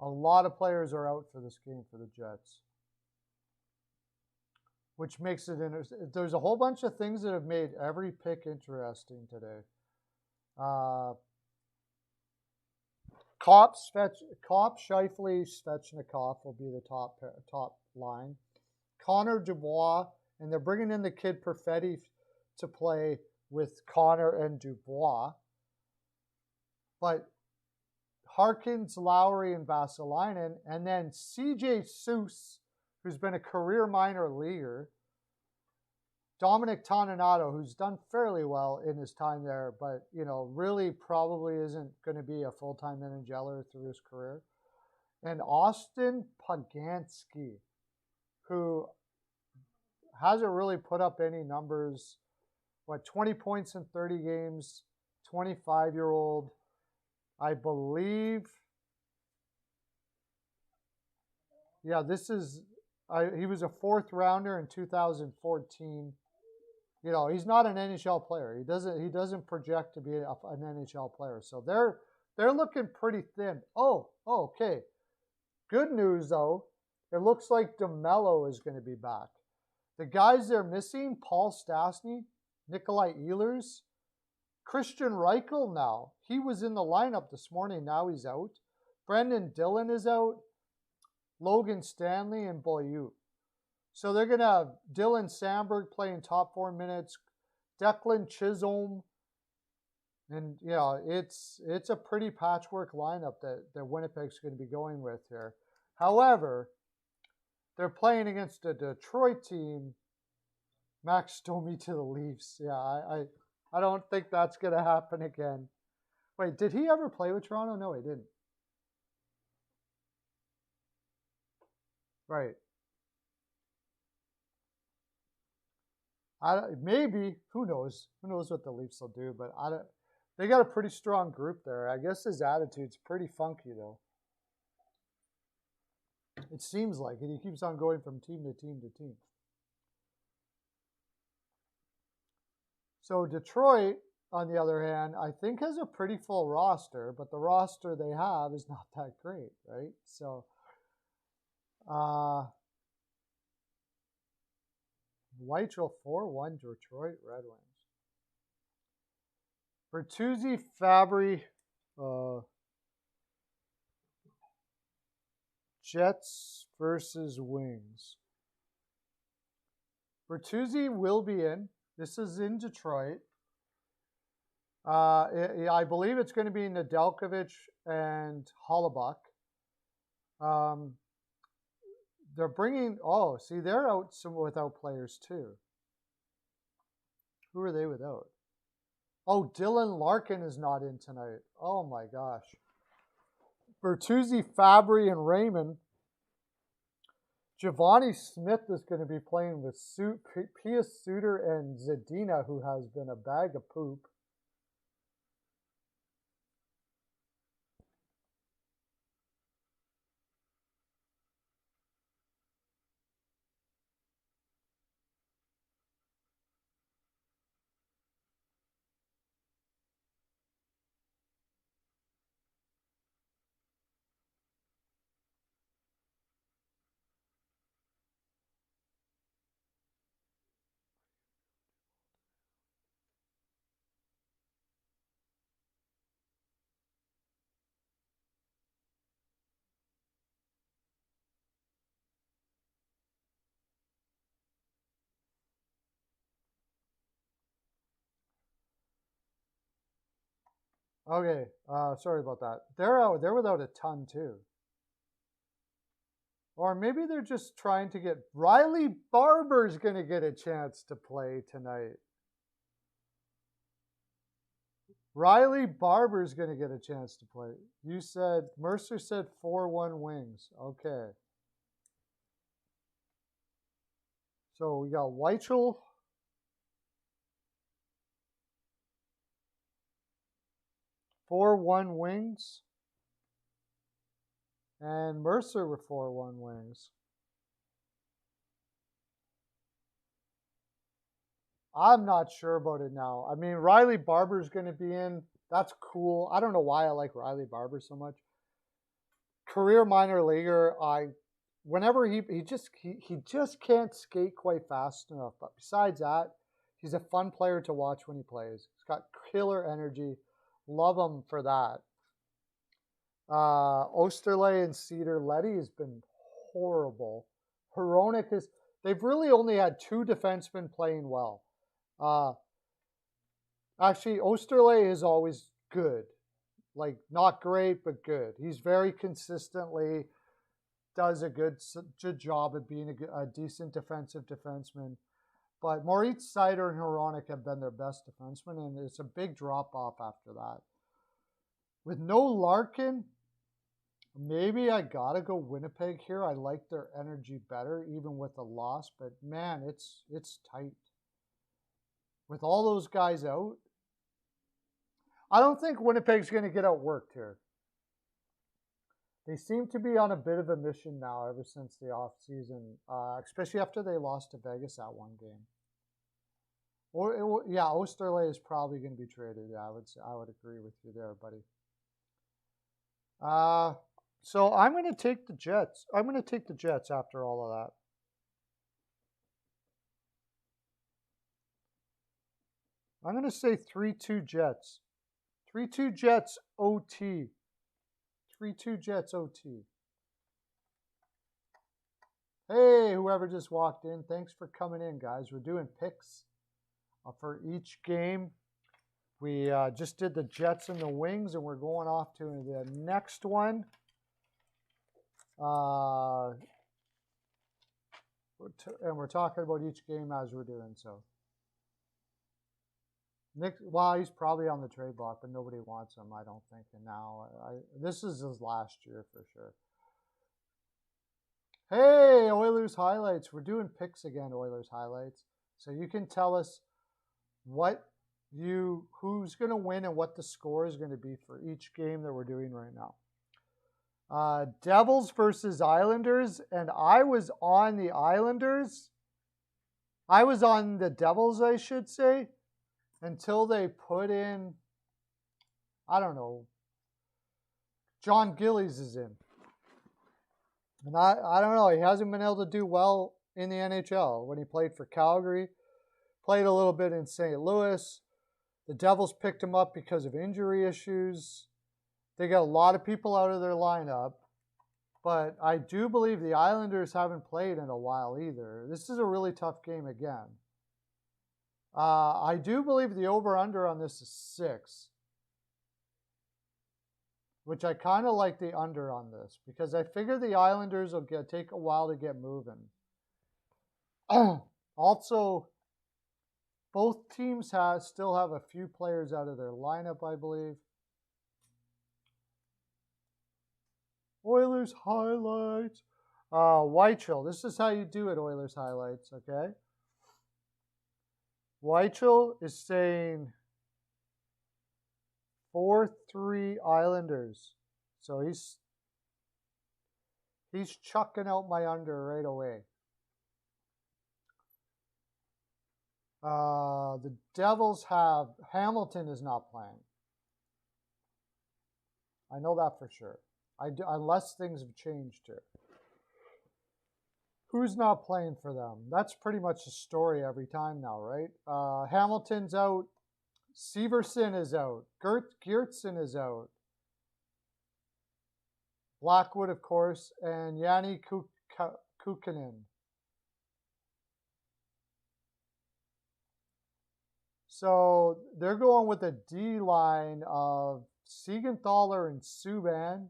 A lot of players are out for this game for the Jets, which makes it interesting. There's a whole bunch of things that have made every pick interesting today. Kopp, Scheifele, Svechnikov will be the top line. Connor, Dubois, and they're bringing in the kid Perfetti to play with Connor and Dubois. But Harkins, Lowry, and Vasalainen, and then CJ Seuss, who's been a career minor leaguer. Dominic Toninato, who's done fairly well in his time there, but, really probably isn't going to be a full-time NHLer through his career. And Austin Pagansky, who hasn't really put up any numbers. 20 points in 30 games, 25-year-old, I believe. Yeah, he was a fourth rounder in 2014. He's not an NHL player. He doesn't project to be an NHL player. So they're looking pretty thin. Oh, okay. Good news though. It looks like DeMello is going to be back. The guys they're missing: Paul Stastny, Nikolai Ehlers, Christian Reichel. Now he was in the lineup this morning. Now he's out. Brendan Dillon is out. Logan Stanley and Boyut. So they're going to have Dylan Samberg playing top 4 minutes, Declan Chisholm, and it's a pretty patchwork lineup that Winnipeg's going to be going with here. However, they're playing against a Detroit team. Max Domi to the Leafs. Yeah, I don't think that's going to happen again. Wait, did he ever play with Toronto? No, he didn't. Right. Maybe, who knows? Who knows what the Leafs will do? But they got a pretty strong group there. I guess his attitude's pretty funky, though. It seems like it. He keeps on going from team to team to team. So Detroit, on the other hand, I think has a pretty full roster, but the roster they have is not that great, right? So, Weichel 4-1 Detroit Red Wings. Bertuzzi, Fabry, Jets versus Wings. Bertuzzi will be in. This is in Detroit. I believe it's going to be Nedeljkovic and Holobuck. They're bringing, they're out without players too. Who are they without? Oh, Dylan Larkin is not in tonight. Oh my gosh. Bertuzzi, Fabry, and Raymond. Giovanni Smith is going to be playing with Pius Suter and Zadina, who has been a bag of poop. Okay, sorry about that. They're without a ton too. Or maybe they're just trying to get Riley Barber's going to get a chance to play tonight. Riley Barber's going to get a chance to play. You said, Mercer said 4-1 Wings. Okay. So we got Weichel. 4-1 Wings. And Mercer with 4-1 Wings. I'm not sure about it now. I mean, Riley Barber's going to be in. That's cool. I don't know why I like Riley Barber so much. Career minor leaguer. Whenever he just can't skate quite fast enough. But besides that, he's a fun player to watch when he plays. He's got killer energy. Love him for that. Osterley and Cedar Letty has been horrible. Hronek is. They've really only had 2 defensemen playing well. Actually, Osterley is always good. Like, not great, but good. He's very consistently does a good job of being a decent defensive defenseman. But Moritz Seider and Hronek have been their best defensemen, and it's a big drop-off after that. With no Larkin, maybe I got to go Winnipeg here. I like their energy better, even with the loss. But, man, it's tight. With all those guys out, I don't think Winnipeg's going to get outworked here. They seem to be on a bit of a mission now ever since the offseason, especially after they lost to Vegas that one game. Yeah, Osterley is probably going to be traded. Yeah, I would agree with you there, buddy. So I'm going to take the Jets. I'm going to take the Jets after all of that. I'm going to say 3-2 Jets. 3-2 Jets OT. 3-2 Jets OT. Hey, whoever just walked in, thanks for coming in, guys. We're doing picks for each game. We just did the Jets and the Wings, and we're going off to the next one. And we're talking about each game as we're doing so. Nick, well, he's probably on the trade block, but nobody wants him, I don't think. And now, this is his last year for sure. Hey, Oilers highlights. We're doing picks again, Oilers highlights. So you can tell us who's going to win and what the score is going to be for each game that we're doing right now. Devils versus Islanders, and I was on the Islanders. I was on the Devils, I should say, until they put in, I don't know, John Gillies is in. And I don't know, he hasn't been able to do well in the NHL. When he played for Calgary, played a little bit in St. Louis. The Devils picked him up because of injury issues. They got a lot of people out of their lineup. But I do believe the Islanders haven't played in a while either. This is a really tough game again. I do believe the over-under on this is 6. Which I kind of like the under on this. Because I figure the Islanders will take a while to get moving. Also, both teams still have a few players out of their lineup, I believe. Oilers highlights. Weichel. This is how you do it, Oilers highlights, okay? Weichel is saying 4-3 Islanders. So he's chucking out my under right away. The Devils have Hamilton is not playing. I know that for sure. Unless things have changed here. Who's not playing for them? That's pretty much the story every time now, right? Hamilton's out. Severson is out. Geertsen is out. Blackwood, of course, and Yanni Kukkonen. So they're going with a D line of Siegenthaler and Subban,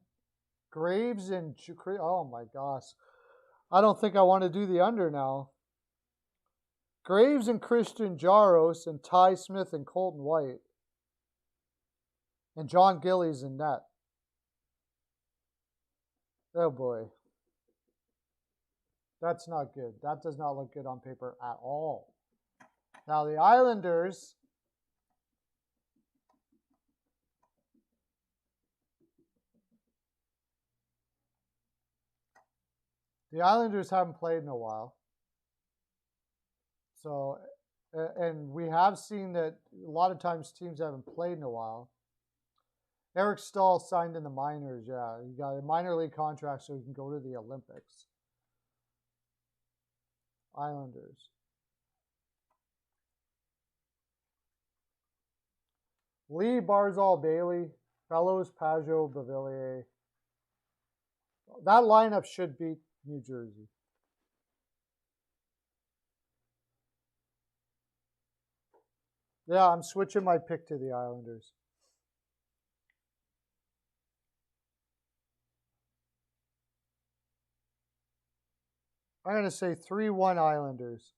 Graves and oh my gosh. I don't think I want to do the under now. Graves and Christian Jaros and Ty Smith and Colton White. And John Gillies in net. Oh boy. That's not good. That does not look good on paper at all. Now the Islanders The Islanders haven't played in a while. So, and we have seen that a lot of times teams haven't played in a while. Eric Stahl signed in the minors. Yeah, he got a minor league contract so he can go to the Olympics. Islanders. Lee, Barzal, Bailey, Fellows, Pajot, Beauvillier. That lineup should beat New Jersey. Yeah, I'm switching my pick to the Islanders. I'm going to say 3-1 Islanders.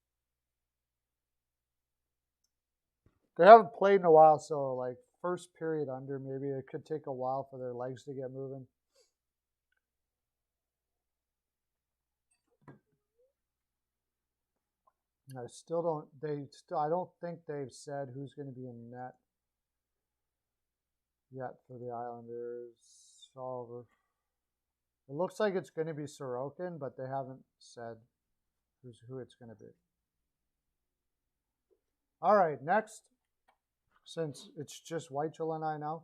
They haven't played in a while, so like first period under, maybe it could take a while for their legs to get moving. I still don't. I don't think they've said who's going to be in net yet for the Islanders. Oliver. It looks like it's going to be Sorokin, but they haven't said who it's going to be. All right, next. Since it's just Weichel and I now.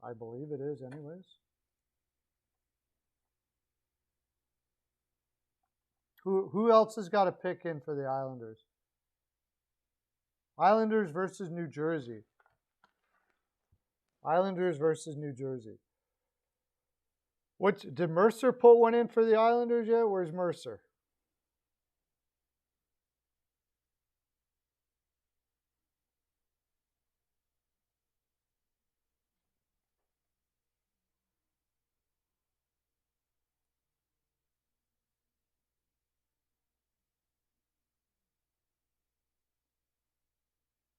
I believe it is anyways. Who else has got a pick in for the Islanders? Islanders versus New Jersey. Islanders versus New Jersey. Did Mercer put one in for the Islanders yet? Where's Mercer?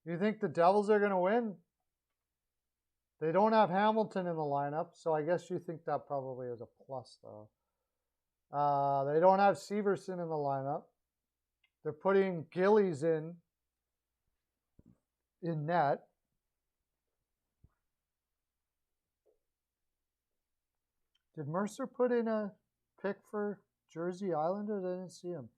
You think the Devils are going to win? They don't have Hamilton in the lineup, so I guess you think that probably is a plus, though. They don't have Severson in the lineup. They're putting Gillies in net. Did Mercer put in a pick for Jersey Islanders? I didn't see him.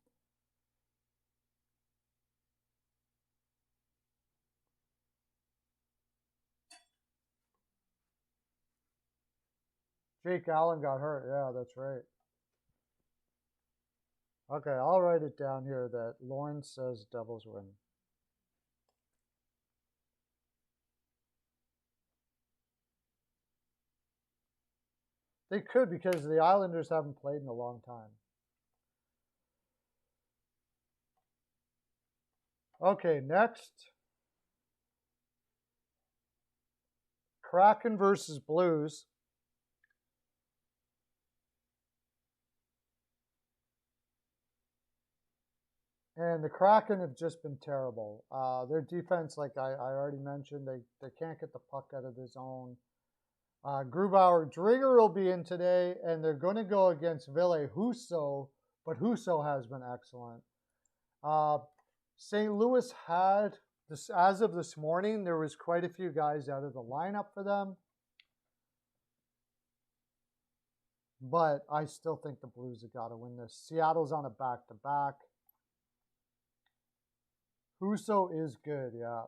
Jake Allen got hurt. Yeah, that's right. Okay, I'll write it down here that Lauren says Devils win. They could because the Islanders haven't played in a long time. Okay, next. Kraken versus Blues. And the Kraken have just been terrible. Their defense, like I already mentioned, they can't get the puck out of the zone. Grubauer, Dringer will be in today, and they're going to go against Ville Husso, but Husso has been excellent. St. Louis had, as of this morning, there was quite a few guys out of the lineup for them. But I still think the Blues have got to win this. Seattle's on a back-to-back. Husso is good, yeah.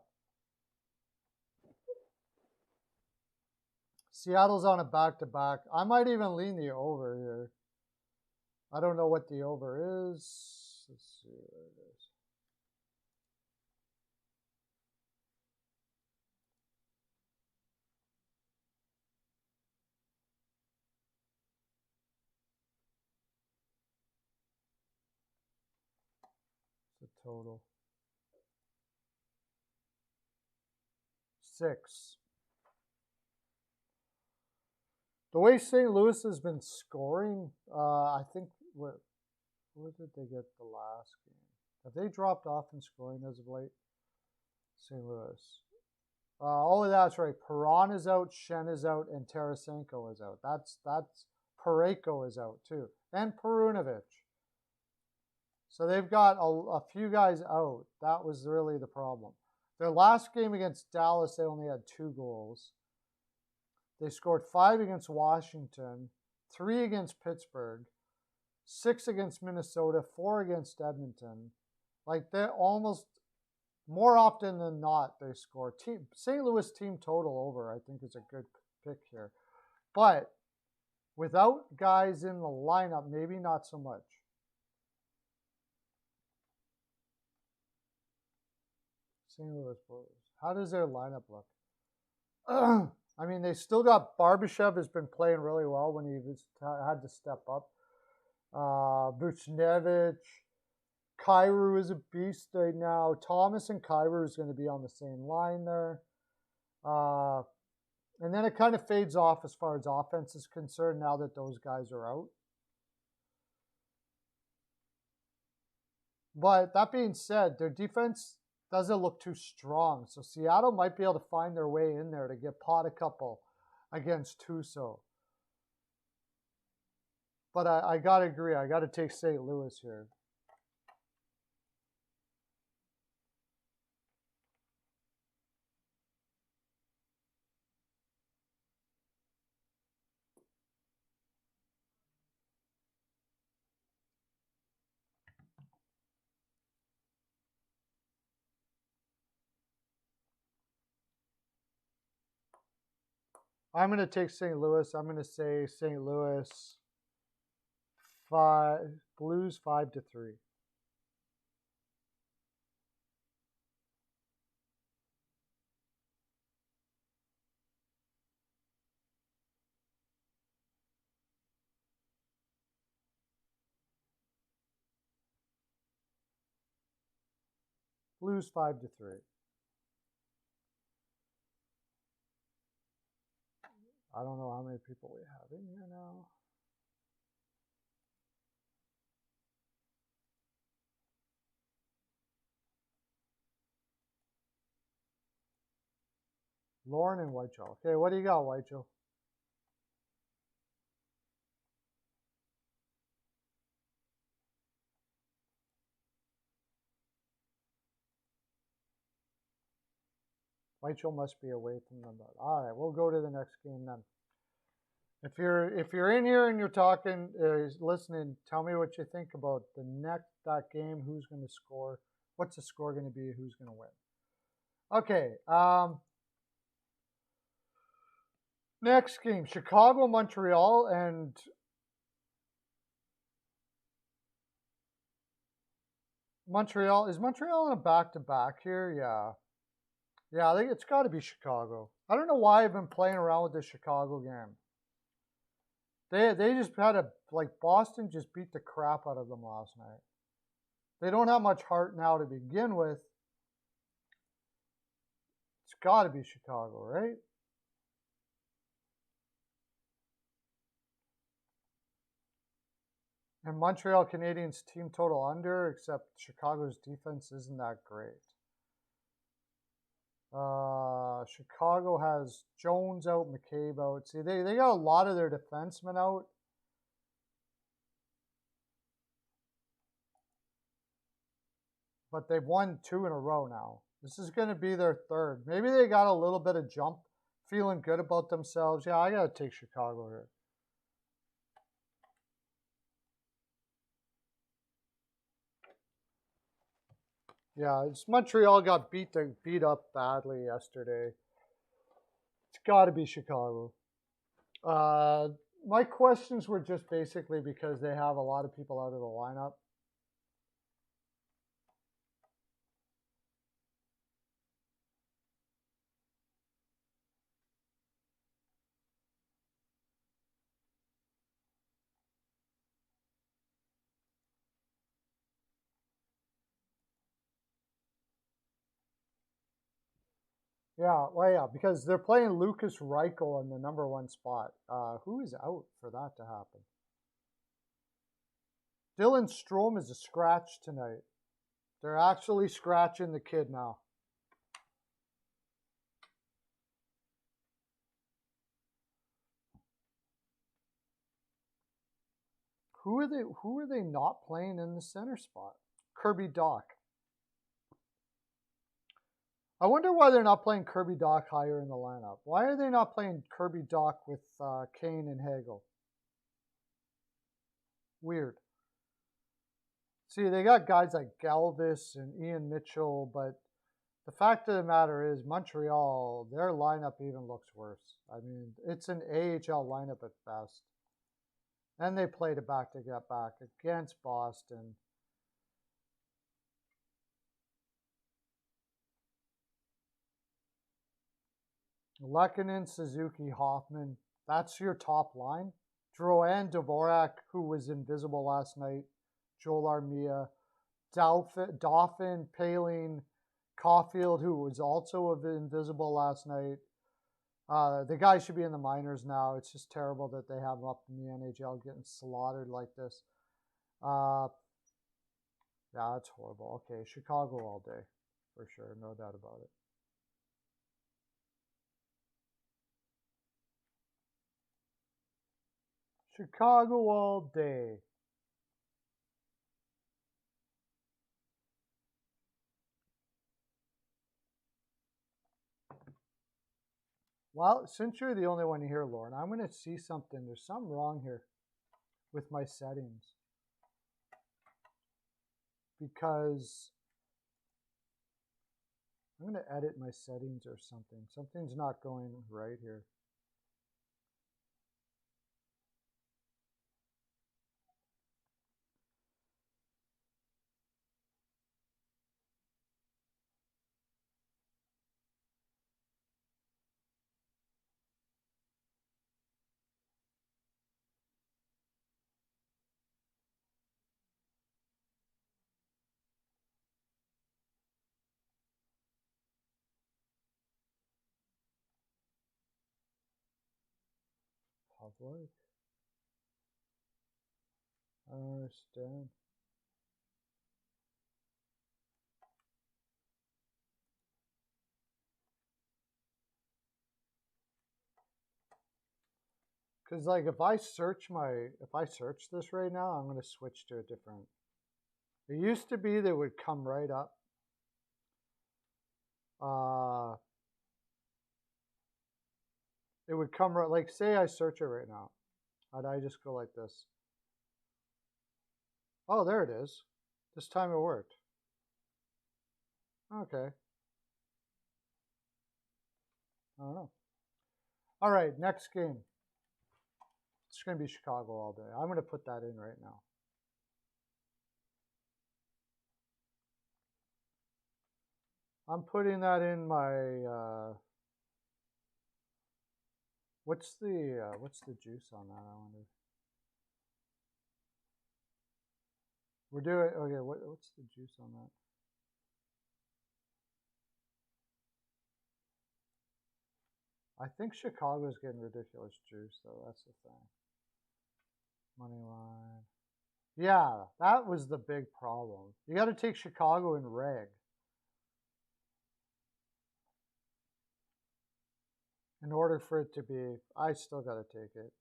Seattle's on a back-to-back. I might even lean the over here. I don't know what the over is. Let's see what it is. It's a total. 6. The way St. Louis has been scoring, I think, where did they get the last game? Have they dropped off in scoring as of late? St. Louis. All of that's right. Perron is out, Shen is out, and Tarasenko is out. That's Parayko is out too, and Perunovic. So they've got a few guys out. That was really the problem. Their last game against Dallas, they only had 2 goals. They scored 5 against Washington. 3 against Pittsburgh, 6 against Minnesota, 4 against Edmonton. Like, they're almost more often than not they score. St. Louis team total over, I think, is a good pick here. But without guys in the lineup, maybe not so much. St. Louis Blues. How does their lineup look? I mean, they still got Barbashev has been playing really well when he had to step up. Buchnevich, Kyrou is a beast right now. Thomas and Kyrou is going to be on the same line there. And then it kind of fades off as far as offense is concerned now that those guys are out. But that being said, their defense doesn't look too strong. So Seattle might be able to find their way in there to get pot a couple against Tuso. But I got to agree. I got to take St. Louis here. I'm going to take St. Louis. I'm going to say St. Louis 5, Blues 5-3. Blues 5-3. I don't know how many people we have in here now. Lauren and Whitechell. Okay, what do you got, Whitechell? Whitechell must be away from them. All right, we'll go to the next game then. If you're in here and you're talking, listening, tell me what you think about that game. Who's going to score? What's the score going to be? Who's going to win? Okay. Next game, Chicago, Montreal, and Montreal. Is Montreal in a back-to-back here? Yeah. Yeah, I think it's got to be Chicago. I don't know why I've been playing around with the Chicago game. They just had Boston just beat the crap out of them last night. They don't have much heart now to begin with. It's got to be Chicago, right? And Montreal Canadiens team total under, except Chicago's defense isn't that great. Chicago has Jones out, McCabe out. See, they got a lot of their defensemen out. But they've won 2 in a row now. This is going to be their third. Maybe they got a little bit of jump, feeling good about themselves. Yeah, I got to take Chicago here. Yeah, Montreal got beat up badly yesterday. It's got to be Chicago. My questions were just basically because they have a lot of people out of the lineup. Yeah, well, yeah, because they're playing Lucas Reichel in the #1 spot. Who is out for that to happen? Dylan Strome is a scratch tonight. They're actually scratching the kid now. Who are they not playing in the center spot? Kirby Dach. I wonder why they're not playing Kirby Dach higher in the lineup. Why are they not playing Kirby Dach with Kane and Hagel? Weird. See, they got guys like Galvis and Ian Mitchell, but the fact of the matter is Montreal, their lineup even looks worse. I mean, it's an AHL lineup at best. And they played it back to get back against Boston. Lehkonen, Suzuki, Hoffman. That's your top line. Drouin, Dvorak, who was invisible last night. Joel Armia. Dauphin, Paling, Caulfield, who was also invisible last night. The guy should be in the minors now. It's just terrible that they have him up in the NHL getting slaughtered like this. Yeah, that's horrible. Okay, Chicago all day, for sure. No doubt about it. Chicago all day. Well, since you're the only one here, Lauren, I'm going to see something. There's something wrong here with my settings. Because I'm going to edit my settings or something. Something's not going right here. Public. I don't understand. Because like if I search this right now, I'm going to switch to a different. It used to be that it would come right up. It would come right, like say I search it right now. And I just go like this. Oh, there it is. This time it worked. Okay. I don't know. All right, next game. It's going to be Chicago all day. I'm going to put that in right now. I'm putting that in my, what's the juice on that, I wonder? We're doing, okay, what's the juice on that? I think Chicago's getting ridiculous juice, though. That's the thing. Money line. Yeah, that was the big problem. You got to take Chicago in reg. In order for it to be, I still got to take it.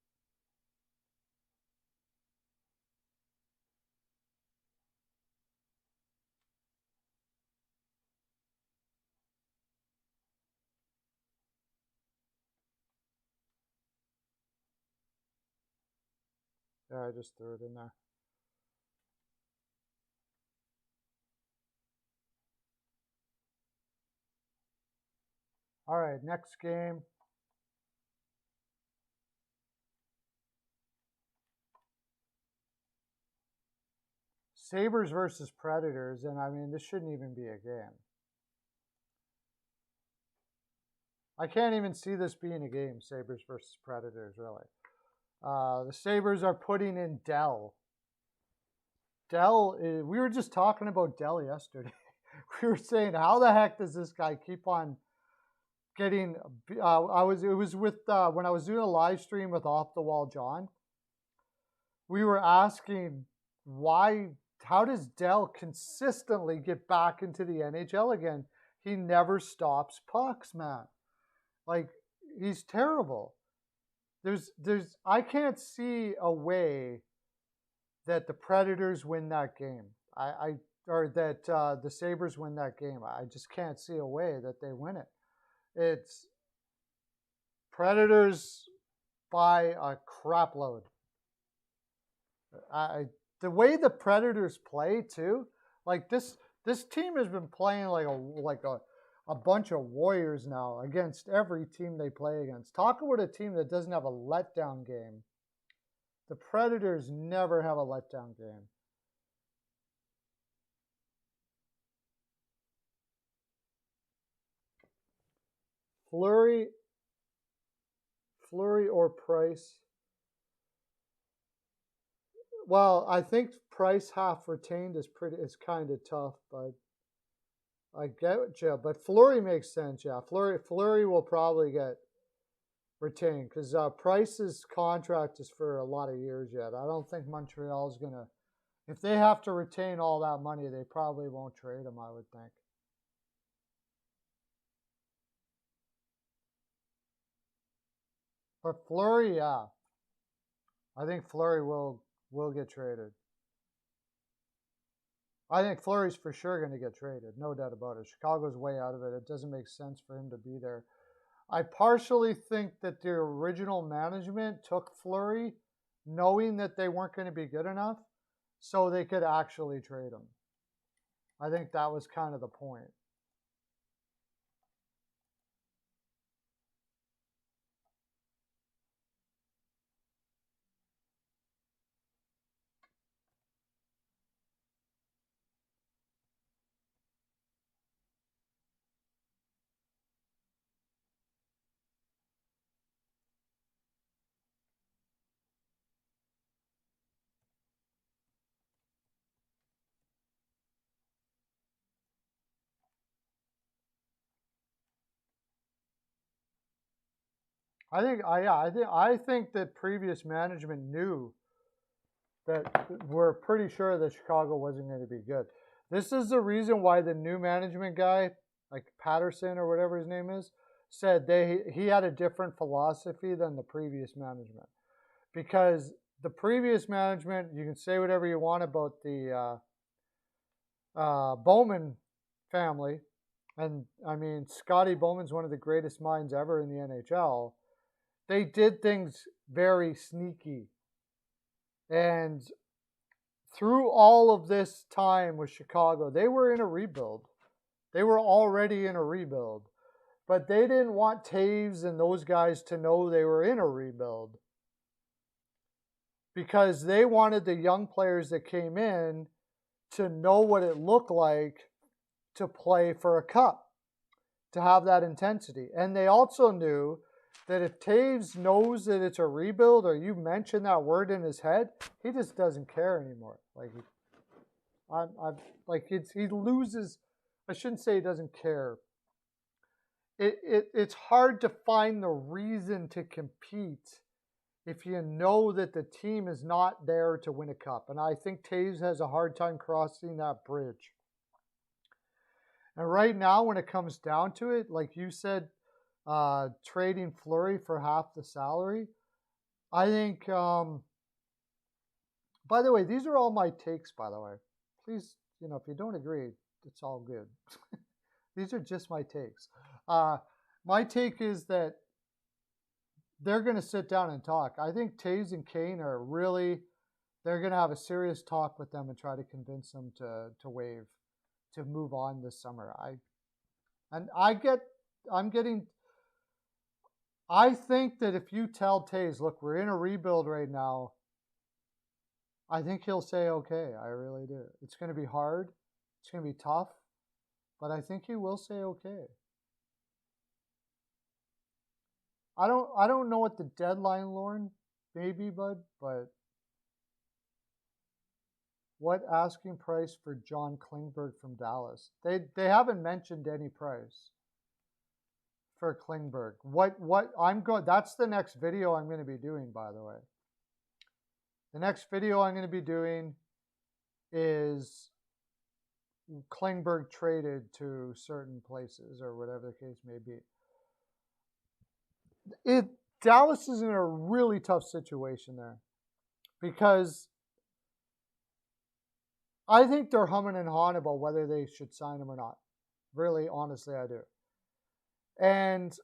Yeah, I just threw it in there. All right, next game. Sabres versus Predators, and I mean, this shouldn't even be a game. I can't even see this being a game, Sabres versus Predators, really. The Sabres are putting in Dell. We were just talking about Dell yesterday. We were saying, how the heck does this guy keep on getting? It was with when I was doing a live stream with Off the Wall John. We were asking how does Dell consistently get back into the NHL again? He never stops pucks, man. Like, he's terrible. I can't see a way that the Predators win that game. Or that the Sabres win that game. I just can't see a way that they win it. It's Predators by a crap load. The way the Predators play too, like this team has been playing like a bunch of warriors now against every team they play against. Talk about a team that doesn't have a letdown game. The Predators never have a letdown game. Fleury or Price. Well, I think Price half retained is kind of tough, but I get you. But Fleury makes sense, yeah. Fleury will probably get retained because Price's contract is for a lot of years yet. I don't think Montreal's gonna. If they have to retain all that money, they probably won't trade him, I would think. But Fleury, yeah. I think Fleury will get traded. I think Fleury's for sure going to get traded. No doubt about it. Chicago's way out of it. It doesn't make sense for him to be there. I partially think that the original management took Fleury knowing that they weren't going to be good enough so they could actually trade him. I think that was kind of the point. I think that previous management knew that we're pretty sure that Chicago wasn't going to be good. This is the reason why the new management guy, like Patterson or whatever his name is, said he had a different philosophy than the previous management. Because the previous management, you can say whatever you want about the Bowman family, and I mean Scotty Bowman's one of the greatest minds ever in the NHL. They did things very sneaky. And through all of this time with Chicago, they were in a rebuild. They were already in a rebuild. But they didn't want Taves and those guys to know they were in a rebuild. Because they wanted the young players that came in to know what it looked like to play for a cup, to have that intensity. And they also knew that if Taves knows that it's a rebuild or you mention that word in his head, he just doesn't care anymore. He loses. I shouldn't say he doesn't care. It's hard to find the reason to compete if you know that the team is not there to win a cup. And I think Taves has a hard time crossing that bridge. And right now, when it comes down to it, like you said, trading Fleury for half the salary, I think, by the way, these are all my takes, by the way. Please, if you don't agree, it's all good. These are just my takes. My take is that they're going to sit down and talk. I think Taves and Kane are really, they're going to have a serious talk with them and try to convince them to move on this summer. I think that if you tell Taves, look, we're in a rebuild right now, I think he'll say, okay, I really do. It's going to be hard. It's going to be tough, but I think he will say, okay. I don't know what the deadline, Lauren, may be, bud, but what asking price for John Klingberg from Dallas? They haven't mentioned any price for Klingberg. That's the next video I'm going to be doing, by the way. The next video I'm going to be doing is Klingberg traded to certain places or whatever the case may be. Dallas is in a really tough situation there because I think they're humming and hawing about whether they should sign him or not. Really, honestly, I do. And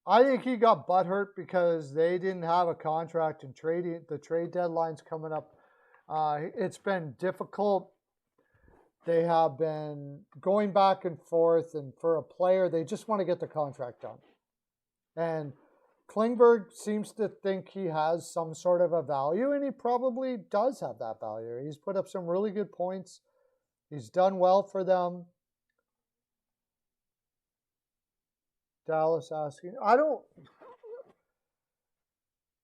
I think he got butthurt because they didn't have a contract and the trade deadline's coming up. It's been difficult. They have been going back and forth, and for a player, they just want to get the contract done. And Klingberg seems to think he has some sort of a value, and he probably does have that value. He's put up some really good points. He's done well for them. Dallas asking,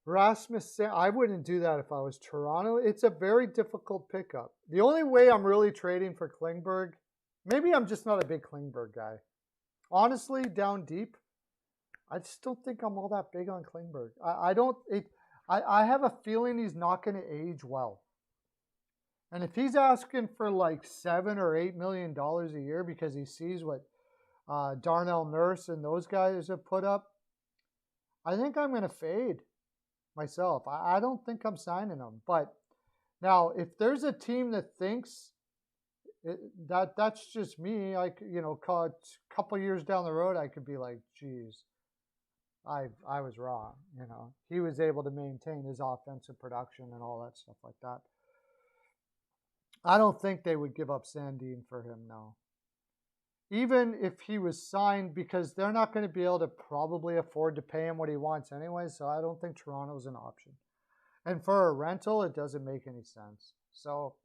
Rasmus, I wouldn't do that if I was Toronto. It's a very difficult pickup. The only way I'm really trading for Klingberg, maybe I'm just not a big Klingberg guy. Honestly, down deep, I just don't think I'm all that big on Klingberg. I have a feeling he's not going to age well. And if he's asking for like $7 or $8 million a year because he sees what Darnell Nurse and those guys have put up, I think I'm going to fade myself. I don't think I'm signing him. But now, if there's a team that thinks that's just me, a couple years down the road, I could be like, geez, I was wrong. He was able to maintain his offensive production and all that stuff like that. I don't think they would give up Sandin for him now. Even if he was signed, because they're not going to be able to probably afford to pay him what he wants anyway, so I don't think Toronto's an option. And for a rental, it doesn't make any sense. So,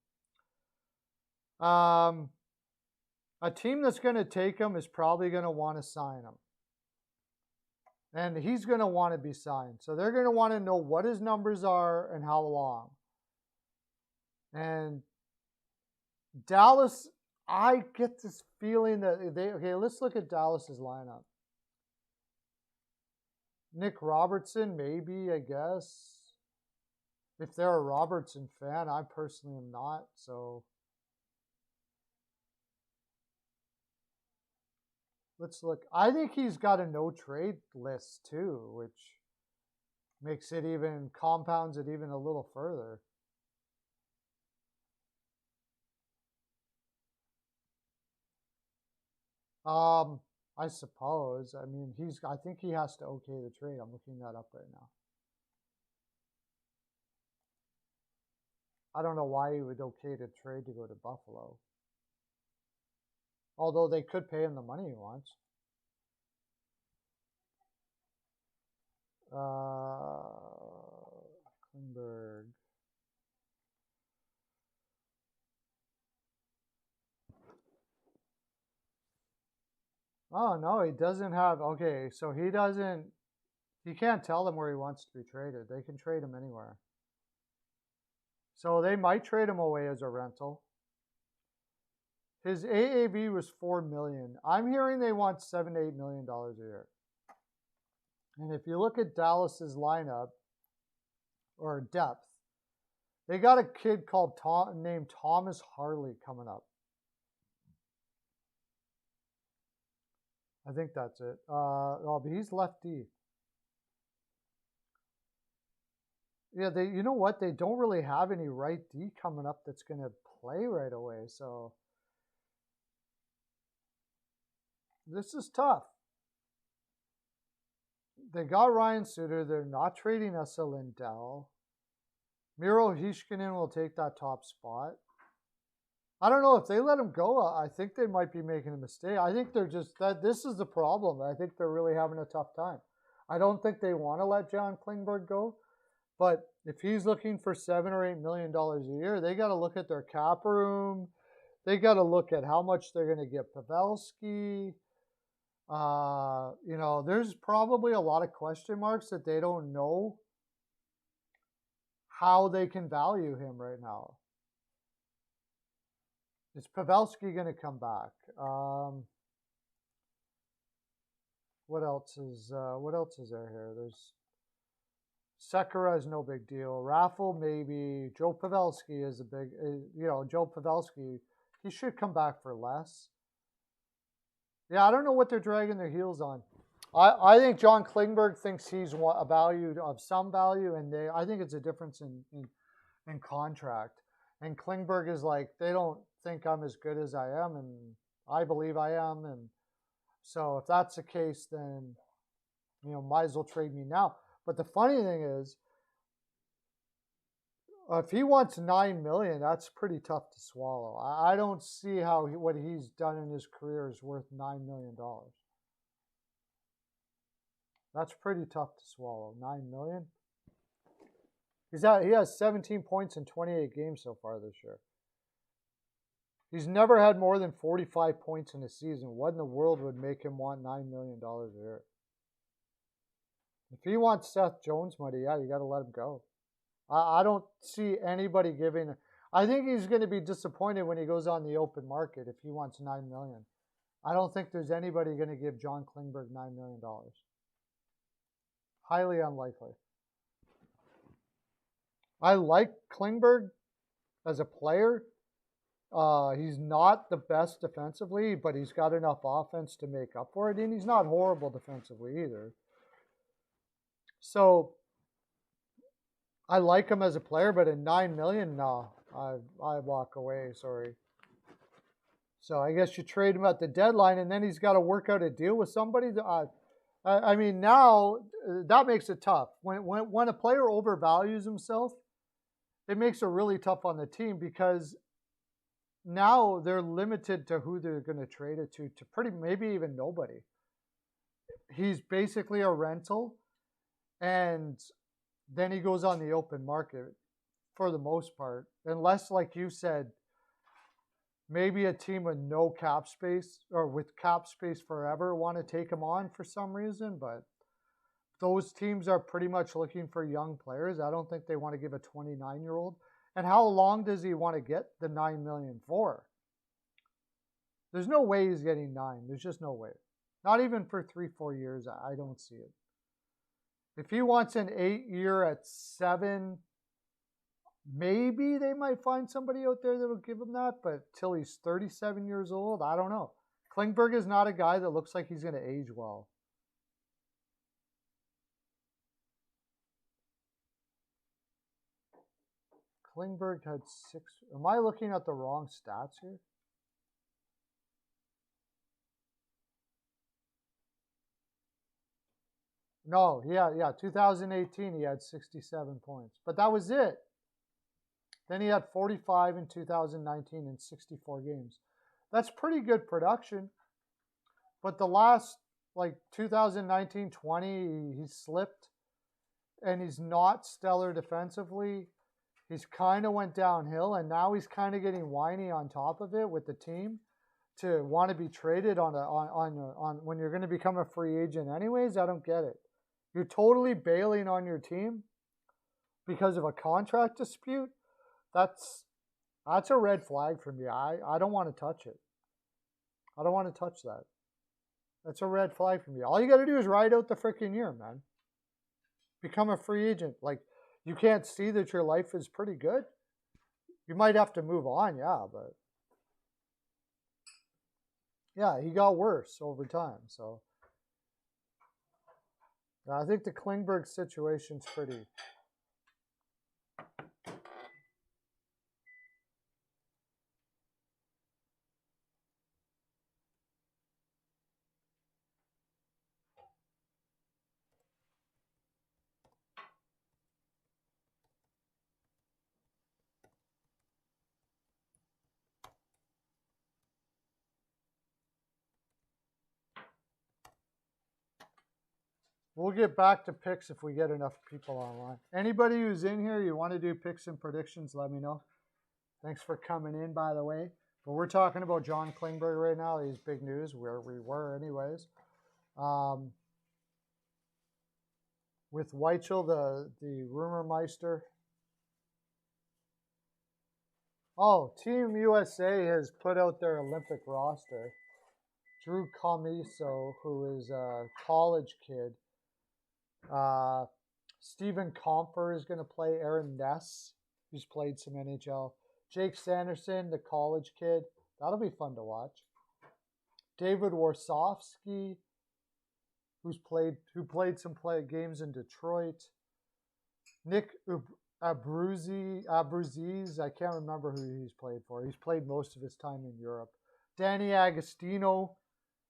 a team that's going to take him is probably going to want to sign him. And he's going to want to be signed. So they're going to want to know what his numbers are and how long. And Dallas, I get this feeling that okay, let's look at Dallas's lineup. Nick Robertson, maybe, I guess. If they're a Robertson fan, I personally am not, so. Let's look. I think he's got a no trade list too, which compounds it even a little further. I suppose. I mean, I think he has to okay the trade. I'm looking that up right now. I don't know why he would okay the trade to go to Buffalo. Although they could pay him the money he wants. Klingberg. Oh, no, he doesn't have. Okay, so he can't tell them where he wants to be traded. They can trade him anywhere. So they might trade him away as a rental. His AAV was $4 million. I'm hearing they want $7 to $8 million a year. And if you look at Dallas's lineup or depth, they got a kid named Thomas Harley coming up. I think that's it. But he's lefty. Yeah, you know what? They don't really have any right D coming up that's going to play right away. So this is tough. They got Ryan Suter. They're not trading Esa Lindell. Miro Heiskanen will take that top spot. I don't know if they let him go. I think they might be making a mistake. I think they're just this is the problem. I think they're really having a tough time. I don't think they want to let John Klingberg go. But if he's looking for $7 or $8 million a year, they got to look at their cap room. They got to look at how much they're going to get Pavelski. There's probably a lot of question marks that they don't know how they can value him right now. Is Pavelski going to come back? What else is there here? There's Sekera is no big deal. Raffle maybe. Joe Pavelski is a big. Joe Pavelski, he should come back for less. Yeah, I don't know what they're dragging their heels on. I think John Klingberg thinks he's a value of some value, and I think it's a difference in contract. And Klingberg is like, they don't think I'm as good as I am, and I believe I am. And so if that's the case, then might as well trade me now. But the funny thing is, if he wants $9 million, that's pretty tough to swallow. I don't see how what he's done in his career is worth $9 million. That's pretty tough to swallow. $9 million. He has 17 points in 28 games so far this year. He's never had more than 45 points in a season. What in the world would make him want $9 million a year? If he wants Seth Jones money, yeah, you got to let him go. I don't see anybody giving. I think he's going to be disappointed when he goes on the open market if he wants $9 million. I don't think there's anybody going to give John Klingberg $9 million. Highly unlikely. I like Klingberg as a player. He's not the best defensively, but he's got enough offense to make up for it, and he's not horrible defensively either. So I like him as a player, but at $9 million, no, I walk away. Sorry. So I guess you trade him at the deadline, and then he's got to work out a deal with somebody. I mean, now that makes it tough. When a player overvalues himself, it makes it really tough on the team because now they're limited to who they're going to trade it to maybe even nobody. He's basically a rental, and then he goes on the open market for the most part, unless, like you said, maybe a team with no cap space or with cap space forever want to take him on for some reason, but those teams are pretty much looking for young players. I don't think they want to give a 29-year-old. And how long does he want to get the $9 million for? There's no way he's getting $9 million. There's just no way. Not even for 3-4 years. I don't see it. If he wants an 8-year at $7 million, maybe they might find somebody out there that'll give him that. But till he's 37 years old, I don't know. Klingberg is not a guy that looks like he's going to age well. Klingberg had 6. Am I looking at the wrong stats here? No, yeah. 2018, he had 67 points. But that was it. Then he had 45 in 2019 in 64 games. That's pretty good production. But the last, 2019-20, he slipped. And he's not stellar defensively. He's kind of went downhill, and now he's kind of getting whiny on top of it with the team to want to be traded on when you're going to become a free agent anyways. I don't get it. You're totally bailing on your team because of a contract dispute. That's a red flag for me. I don't want to touch it. I don't want to touch that. That's a red flag for me. All you got to do is ride out the freaking year, man. Become a free agent. You can't see that your life is pretty good. You might have to move on, yeah, but yeah, he got worse over time. So I think the Klingberg situation's pretty. We'll get back to picks if we get enough people online. Anybody who's in here, you want to do picks and predictions, let me know. Thanks for coming in, by the way. But we're talking about John Klingberg right now. He's big news, where we were anyways. With Weichel, the rumor meister. Oh, Team USA has put out their Olympic roster. Drew Comiso, who is a college kid. Stephen Comfer is going to play. Aaron Ness, who's played some NHL. Jake Sanderson, the college kid. That'll be fun to watch. David Warsofsky, who played some games in Detroit. Nick Abruzzese, I can't remember who he's played for. He's played most of his time in Europe. Danny Agostino,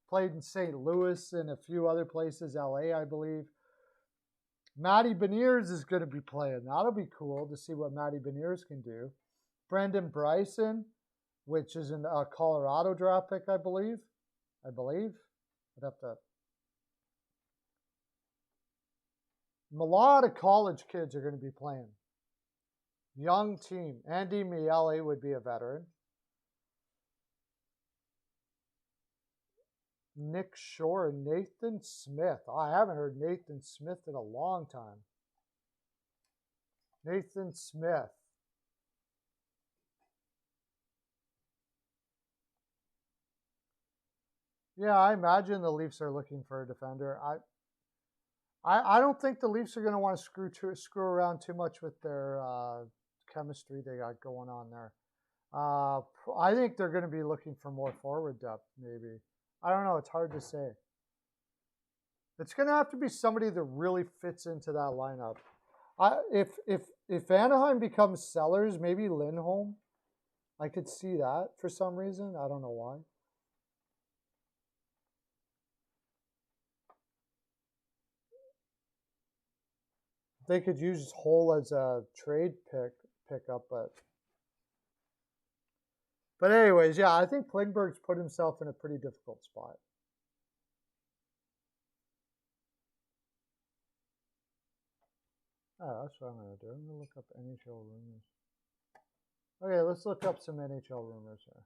Played in St. Louis and a few other places, LA, I believe. Matty Beniers is going to be playing. That'll be cool to see what Matty Beniers can do. Brendan Bryson, which is a Colorado draft pick, I believe. I'd have to. A lot of college kids are going to be playing. Young team. Andy Miele would be a veteran. Nick Shore and Nathan Smith. Oh, I haven't heard Nathan Smith in a long time. Nathan Smith. Yeah, I imagine the Leafs are looking for a defender. I don't think the Leafs are going to want to screw around too much with their chemistry they got going on there. I think they're going to be looking for more forward depth, maybe. I don't know. It's hard to say. It's going to have to be somebody that really fits into that lineup. If Anaheim becomes sellers, maybe Lindholm. I could see that for some reason. I don't know why. They could use Hole as a trade pickup, but anyways, yeah, I think Klingberg's put himself in a pretty difficult spot. Oh, that's what I'm going to do. I'm going to look up NHL rumors. Okay, let's look up some NHL rumors here.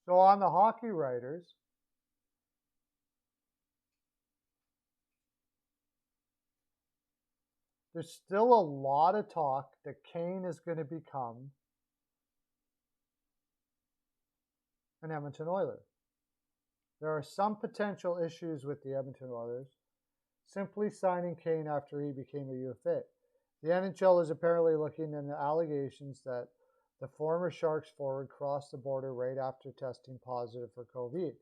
So on the hockey writers, there's still a lot of talk that Kane is going to become an Edmonton Oiler. There are some potential issues with the Edmonton Oilers simply signing Kane after he became a UFA. The NHL is apparently looking into allegations that the former Sharks forward crossed the border right after testing positive for COVID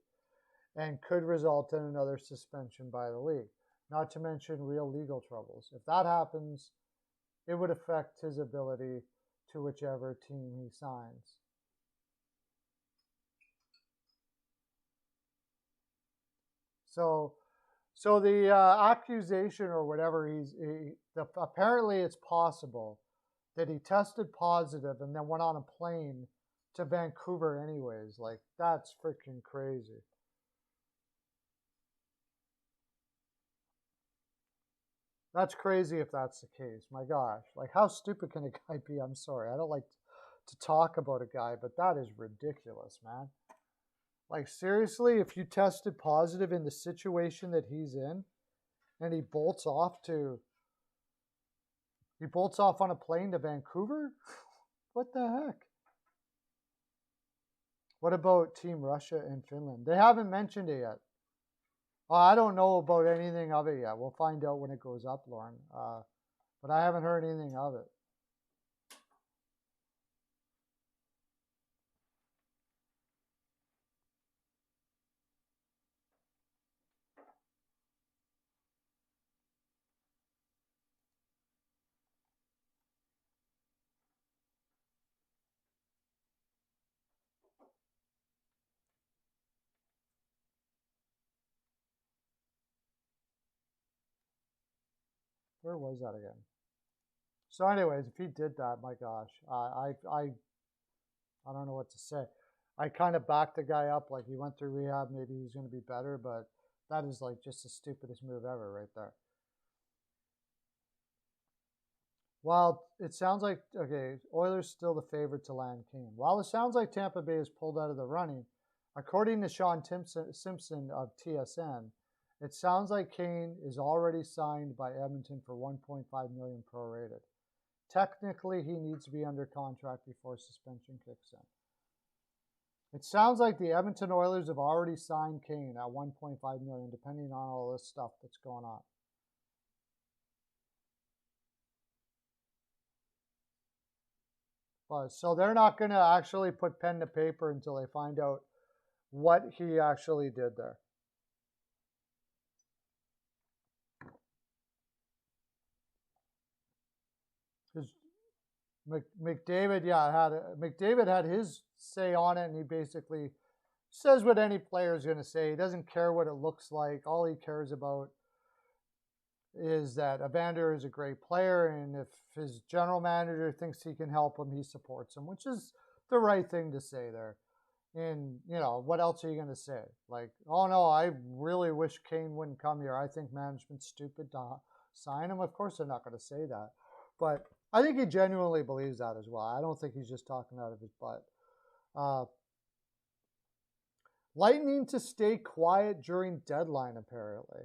and could result in another suspension by the league, not to mention real legal troubles. If that happens, it would affect his ability to whichever team he signs. So the accusation or whatever apparently it's possible that he tested positive and then went on a plane to Vancouver anyways. Like, that's freaking crazy. That's crazy if that's the case. My gosh. Like, how stupid can a guy be? I'm sorry. I don't like to talk about a guy, but that is ridiculous, man. Like, seriously, if you tested positive in the situation that he's in and he bolts off on a plane to Vancouver? What the heck? What about Team Russia and Finland? They haven't mentioned it yet. I don't know about anything of it yet. We'll find out when it goes up, Lauren. But I haven't heard anything of it. Where was that again? So anyways, if he did that, my gosh, I don't know what to say. I kind of backed the guy up, like he went through rehab, maybe he's going to be better, but that is like just the stupidest move ever right there. While it sounds like, okay, Oilers still the favorite to land Kane. While it sounds like Tampa Bay is pulled out of the running, according to Sean Simpson of TSN, it sounds like Kane is already signed by Edmonton for $1.5 million prorated. Technically, he needs to be under contract before suspension kicks in. It sounds like the Edmonton Oilers have already signed Kane at $1.5 million, depending on all this stuff that's going on. But so they're not going to actually put pen to paper until they find out what he actually did there. McDavid, McDavid had his say on it, and he basically says what any player is going to say. He doesn't care what it looks like. All he cares about is that Evander is a great player, and if his general manager thinks he can help him, he supports him, which is the right thing to say there. And, what else are you going to say? Like, oh no, I really wish Kane wouldn't come here. I think management's stupid to sign him. Of course they're not going to say that. But I think he genuinely believes that as well. I don't think he's just talking out of his butt. Lightning to stay quiet during deadline, apparently.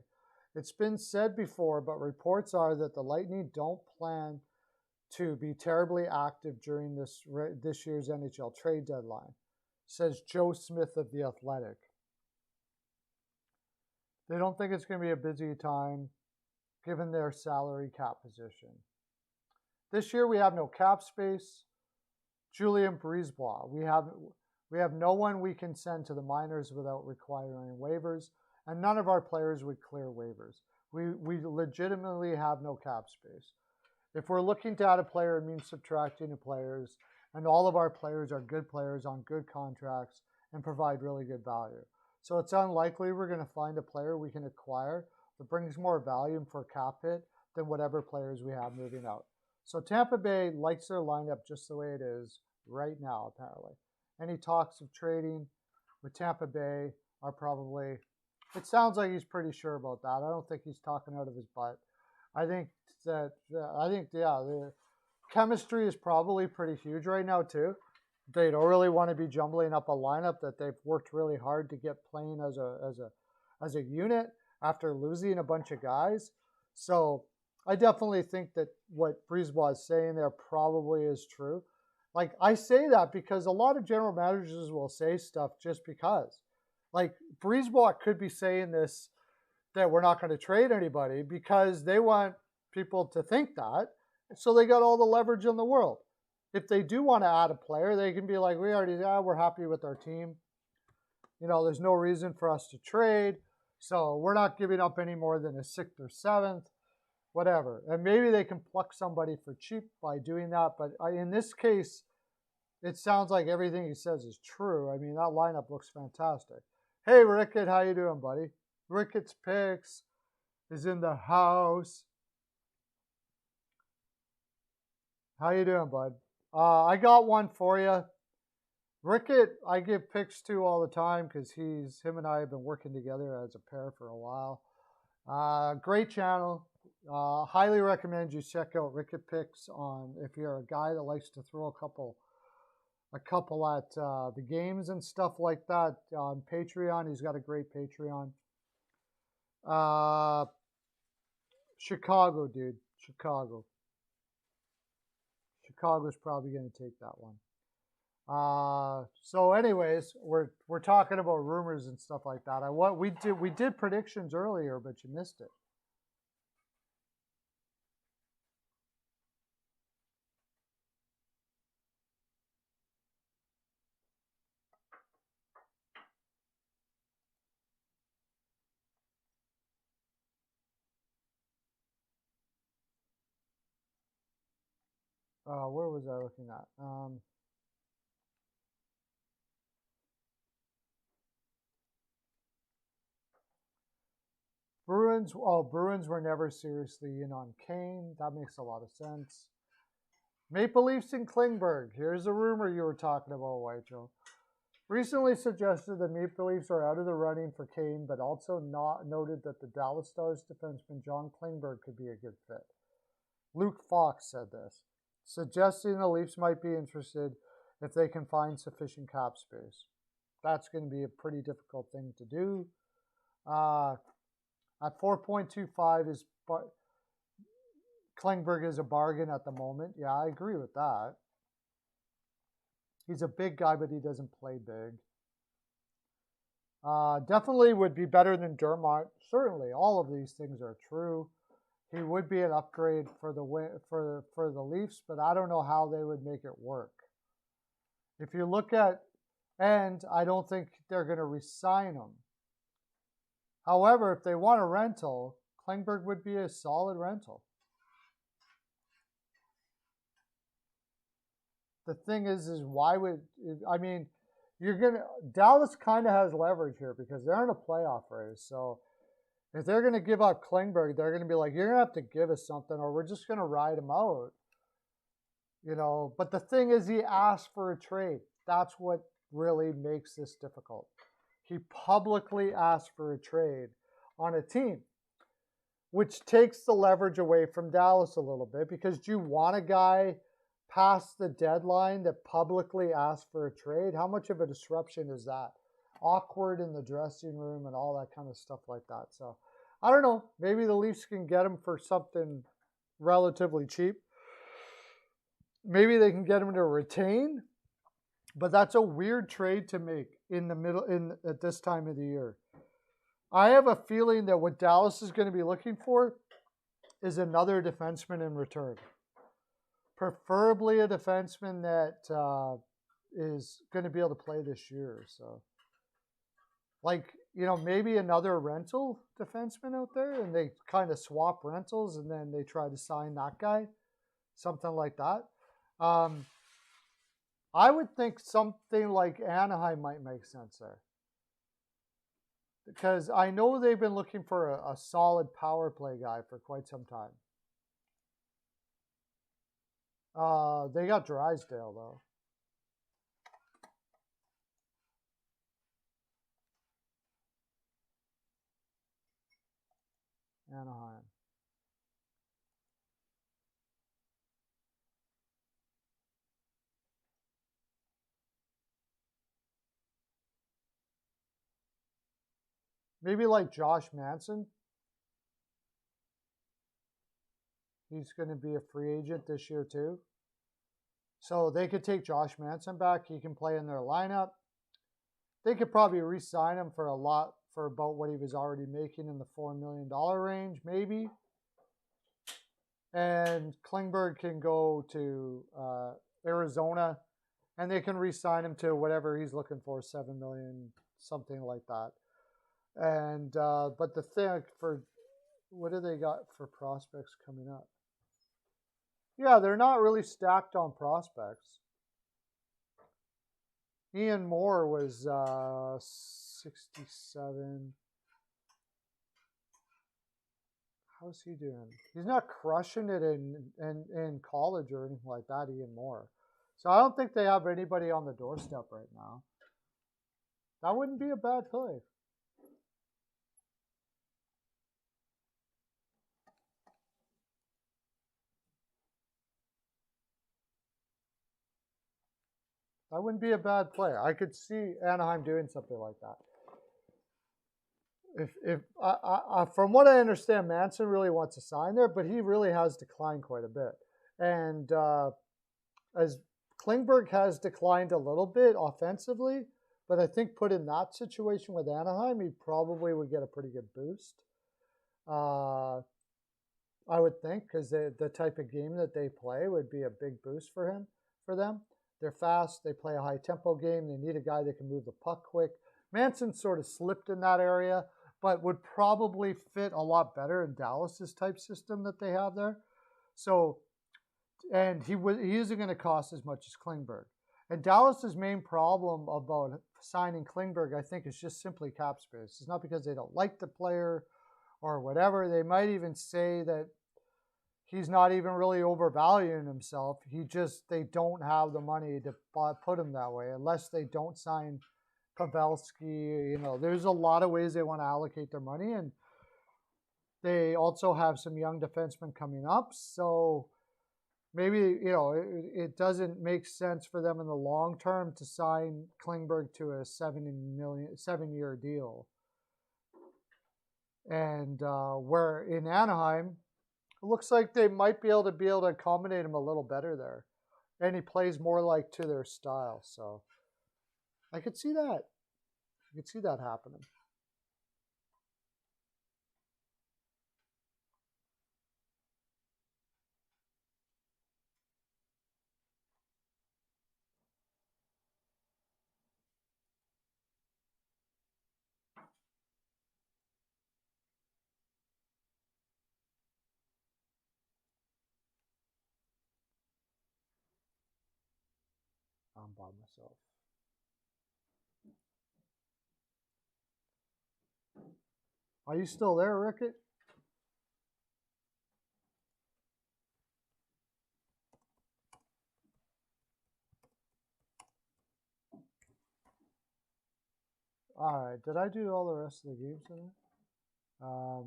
It's been said before, but reports are that the Lightning don't plan to be terribly active during this year's NHL trade deadline, says Joe Smith of The Athletic. They don't think it's going to be a busy time given their salary cap position. This year we have no cap space. Julien Brisebois. We have no one we can send to the minors without requiring waivers, and none of our players would clear waivers. We legitimately have no cap space. If we're looking to add a player, it means subtracting the players, and all of our players are good players on good contracts and provide really good value. So it's unlikely we're going to find a player we can acquire that brings more value for a cap hit than whatever players we have moving out. So Tampa Bay likes their lineup just the way it is right now, apparently. Any talks of trading with Tampa Bay are probably, it sounds like he's pretty sure about that. I don't think he's talking out of his butt. I think the chemistry is probably pretty huge right now too. They don't really want to be jumbling up a lineup that they've worked really hard to get playing as a unit after losing a bunch of guys. So I definitely think that what Brisebois is saying there probably is true. Like, I say that because a lot of general managers will say stuff just because. Like, Brisebois could be saying this, that we're not going to trade anybody because they want people to think that. So they got all the leverage in the world. If they do want to add a player, they can be like, we're happy with our team. There's no reason for us to trade. So we're not giving up any more than a 6th or 7th, whatever. And maybe they can pluck somebody for cheap by doing that. But in this case, it sounds like everything he says is true. I mean, that lineup looks fantastic. Hey, Rickett, how you doing, buddy? Rickett's Picks is in the house. How you doing, bud? I got one for you. Rickett, I give picks to all the time because him and I have been working together as a pair for a while. Great channel. Highly recommend you check out Rickett Picks if you're a guy that likes to throw a couple at the games and stuff like that on Patreon. He's got a great Patreon. Chicago, dude. Chicago's probably going to take that one. So anyways, we're talking about rumors and stuff like that. We did predictions earlier, but you missed it. Where was I looking at? Bruins were never seriously in on Kane. That makes a lot of sense. Maple Leafs in Klingberg. Here's a rumor you were talking about, White Joe. Recently suggested the Maple Leafs are out of the running for Kane, but also noted that the Dallas Stars defenseman John Klingberg could be a good fit. Luke Fox said this, suggesting the Leafs might be interested if they can find sufficient cap space. That's going to be a pretty difficult thing to do. At 4.25 Klingberg is a bargain at the moment. Yeah, I agree with that. He's a big guy, but he doesn't play big. Definitely would be better than Dermott. Certainly, all of these things are true. He would be an upgrade for the Leafs, but I don't know how they would make it work. If you look at, and I don't think they're going to re-sign him. However, if they want a rental, Klingberg would be a solid rental. the thing is why would I mean, Dallas kind of has leverage here because they're in a playoff race. So if they're gonna give up Klingberg, they're gonna be like, you're gonna have to give us something, or we're just gonna ride him out. But the thing is, he asked for a trade. That's what really makes this difficult. He publicly asked for a trade on a team, which takes the leverage away from Dallas a little bit, because do you want a guy past the deadline that publicly asked for a trade? How much of a disruption is that? Awkward in the dressing room and all that kind of stuff like that. So I don't know. Maybe the Leafs can get him for something relatively cheap. Maybe they can get him to retain, but that's a weird trade to make in the middle at this time of the year. I have a feeling that what Dallas is going to be looking for is another defenseman in return, preferably a defenseman that is going to be able to play this year. So, maybe another rental defenseman out there, and they kind of swap rentals, and then they try to sign that guy, something like that. I would think something like Anaheim might make sense there, because I know they've been looking for a solid power play guy for quite some time. They got Drysdale, though. Anaheim. Maybe like Josh Manson. He's going to be a free agent this year too. So they could take Josh Manson back. He can play in their lineup. They could probably re-sign him for about what he was already making in the $4 million range, maybe. And Klingberg can go to Arizona, and they can re-sign him to whatever he's looking for, $7 million, something like that. And but the thing what do they got for prospects coming up? Yeah, they're not really stacked on prospects. Ian Moore was 67. How's he doing? He's not crushing it in college or anything like that, Ian Moore. So I don't think they have anybody on the doorstep right now. That wouldn't be a bad play. That wouldn't be a bad play. I could see Anaheim doing something like that. If from what I understand, Manson really wants to sign there, but he really has declined quite a bit. And as Klingberg has declined a little bit offensively, but I think put in that situation with Anaheim, he probably would get a pretty good boost. I would think, because the type of game that they play would be a big boost for them. They're fast. They play a high-tempo game. They need a guy that can move the puck quick. Manson sort of slipped in that area, but would probably fit a lot better in Dallas's type system that they have there. So, and he isn't going to cost as much as Klingberg. And Dallas's main problem about signing Klingberg, I think, is just simply cap space. It's not because they don't like the player or whatever. They might even say that he's not even really overvaluing himself. They don't have the money to put him that way unless they don't sign Pavelski. There's a lot of ways they want to allocate their money, and they also have some young defensemen coming up. So maybe, it doesn't make sense for them in the long term to sign Klingberg to a 7-year deal. And where in Anaheim, it looks like they might be able to accommodate him a little better there. And he plays more like to their style. So I could see that. I could see that happening. by myself. Are you still there, Rickett? All right. Did I do all the rest of the games today? I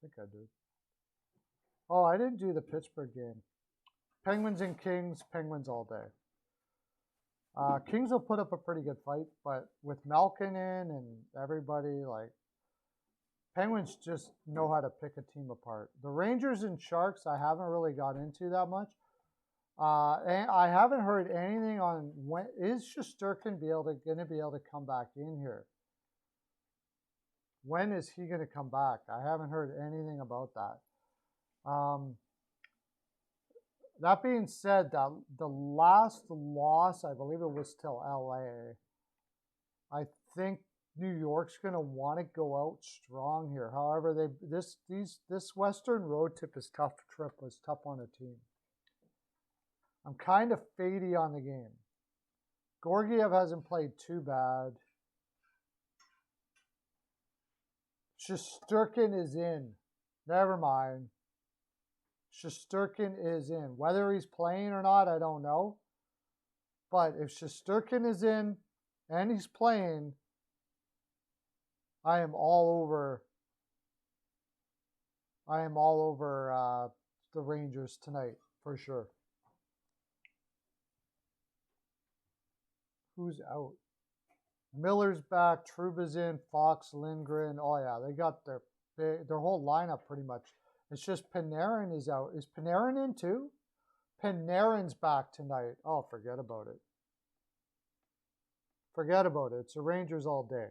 think I did. Oh, I didn't do the Pittsburgh game. Penguins and Kings, Penguins all day. Kings will put up a pretty good fight, but with Malkin in and everybody, like, Penguins just know how to pick a team apart. The Rangers and Sharks, I haven't really got into that much. And I haven't heard anything on when is Shesterkin going to be able to come back in here. When is he going to come back? I haven't heard anything about that. That being said, the last loss, I believe it was till LA. I think New York's going to want to go out strong here. However, this Western road trip was tough on a team. I'm kind of fadey on the game. Georgiev hasn't played too bad. Shesterkin is in. Never mind. Shesterkin is in. Whether he's playing or not, I don't know. But if Shesterkin is in and he's playing, I am all over the Rangers tonight for sure. Who's out? Miller's back. Trouba's in. Fox, Lindgren. Oh yeah, they got their whole lineup pretty much. It's just Panarin is out. Is Panarin in too? Panarin's back tonight. Oh, forget about it. Forget about it. It's the Rangers all day.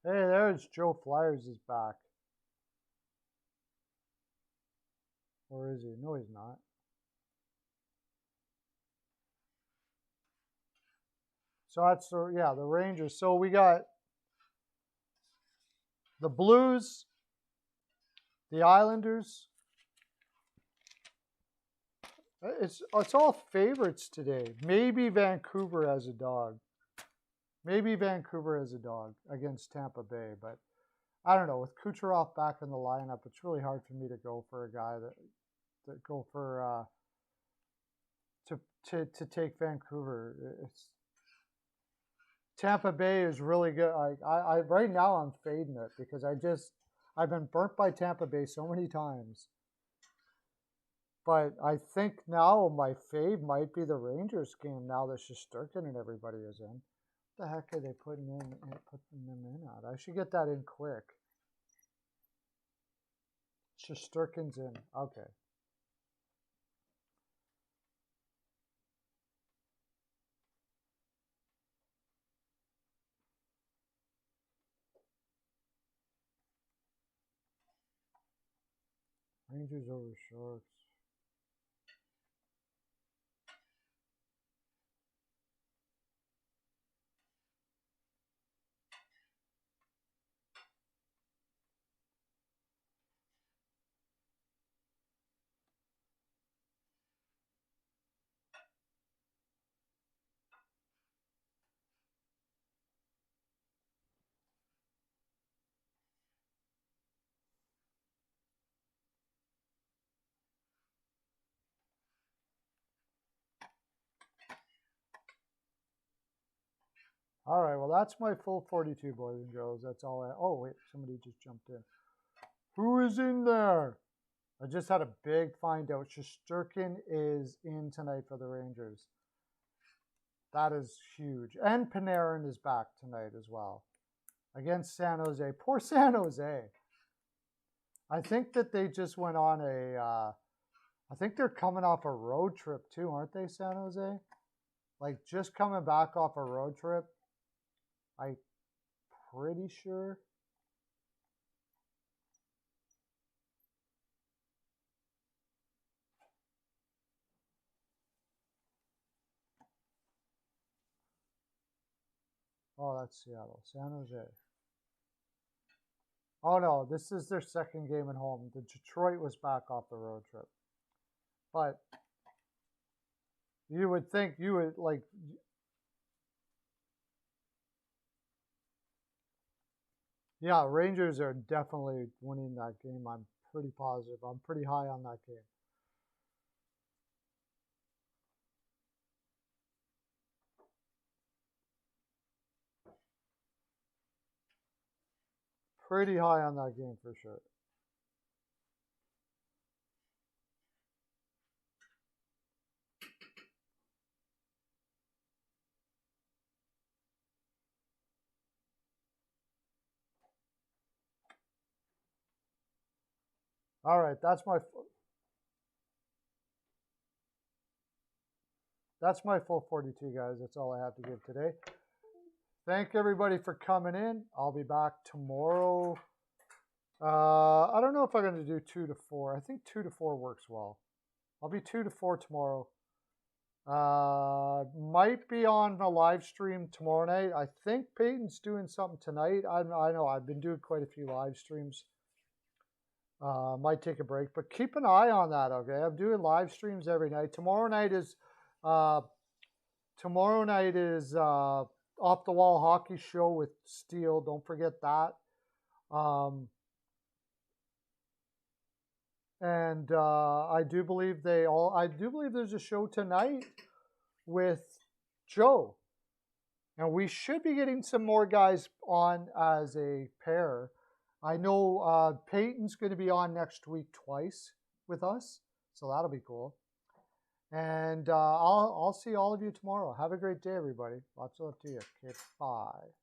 Hey, there's Joe Flyers is back. Or is he? No, he's not. So that's the Rangers. So we got the Blues, the Islanders. It's all favorites today. Maybe Vancouver as a dog. Maybe Vancouver as a dog against Tampa Bay, but I don't know. With Kucherov back in the lineup, it's really hard for me to go for a guy that go for to take Vancouver. It's Tampa Bay is really good. I right now I'm fading it because I've been burnt by Tampa Bay so many times. But I think now my fave might be the Rangers game now that Shesterkin and everybody is in. What the heck are they putting them in at? I should get that in quick. Shesterkin's in. Okay. Rangers over Sharks. All right, well, that's my full 42, boys and girls. That's all oh, wait, somebody just jumped in. Who is in there? I just had a big find out. Shesterkin is in tonight for the Rangers. That is huge. And Panarin is back tonight as well against San Jose. Poor San Jose. I think that they just went on I think they're coming off a road trip too, aren't they, San Jose? Like just coming back off a road trip. I'm pretty sure. Oh, that's Seattle. San Jose. Oh no, this is their second game at home. The Detroit was back off the road trip. But you would think you would like. Yeah, Rangers are definitely winning that game. I'm pretty positive. I'm pretty high on that game. Pretty high on that game for sure. All right, that's my full 42, guys. That's all I have to give today. Thank everybody for coming in. I'll be back tomorrow. I don't know if I'm going to do 2 to 4. I think 2 to 4 works well. I'll be 2 to 4 tomorrow. Might be on a live stream tomorrow night. I think Peyton's doing something tonight. I know I've been doing quite a few live streams. Might take a break, but keep an eye on that. Okay, I'm doing live streams every night. Tomorrow night is off the wall hockey show with Steele. Don't forget that. And I do believe there's a show tonight with Joe, and we should be getting some more guys on as a pair. I know Peyton's going to be on next week twice with us, so that'll be cool. And I'll see all of you tomorrow. Have a great day, everybody. Lots of love to you. Okay, bye.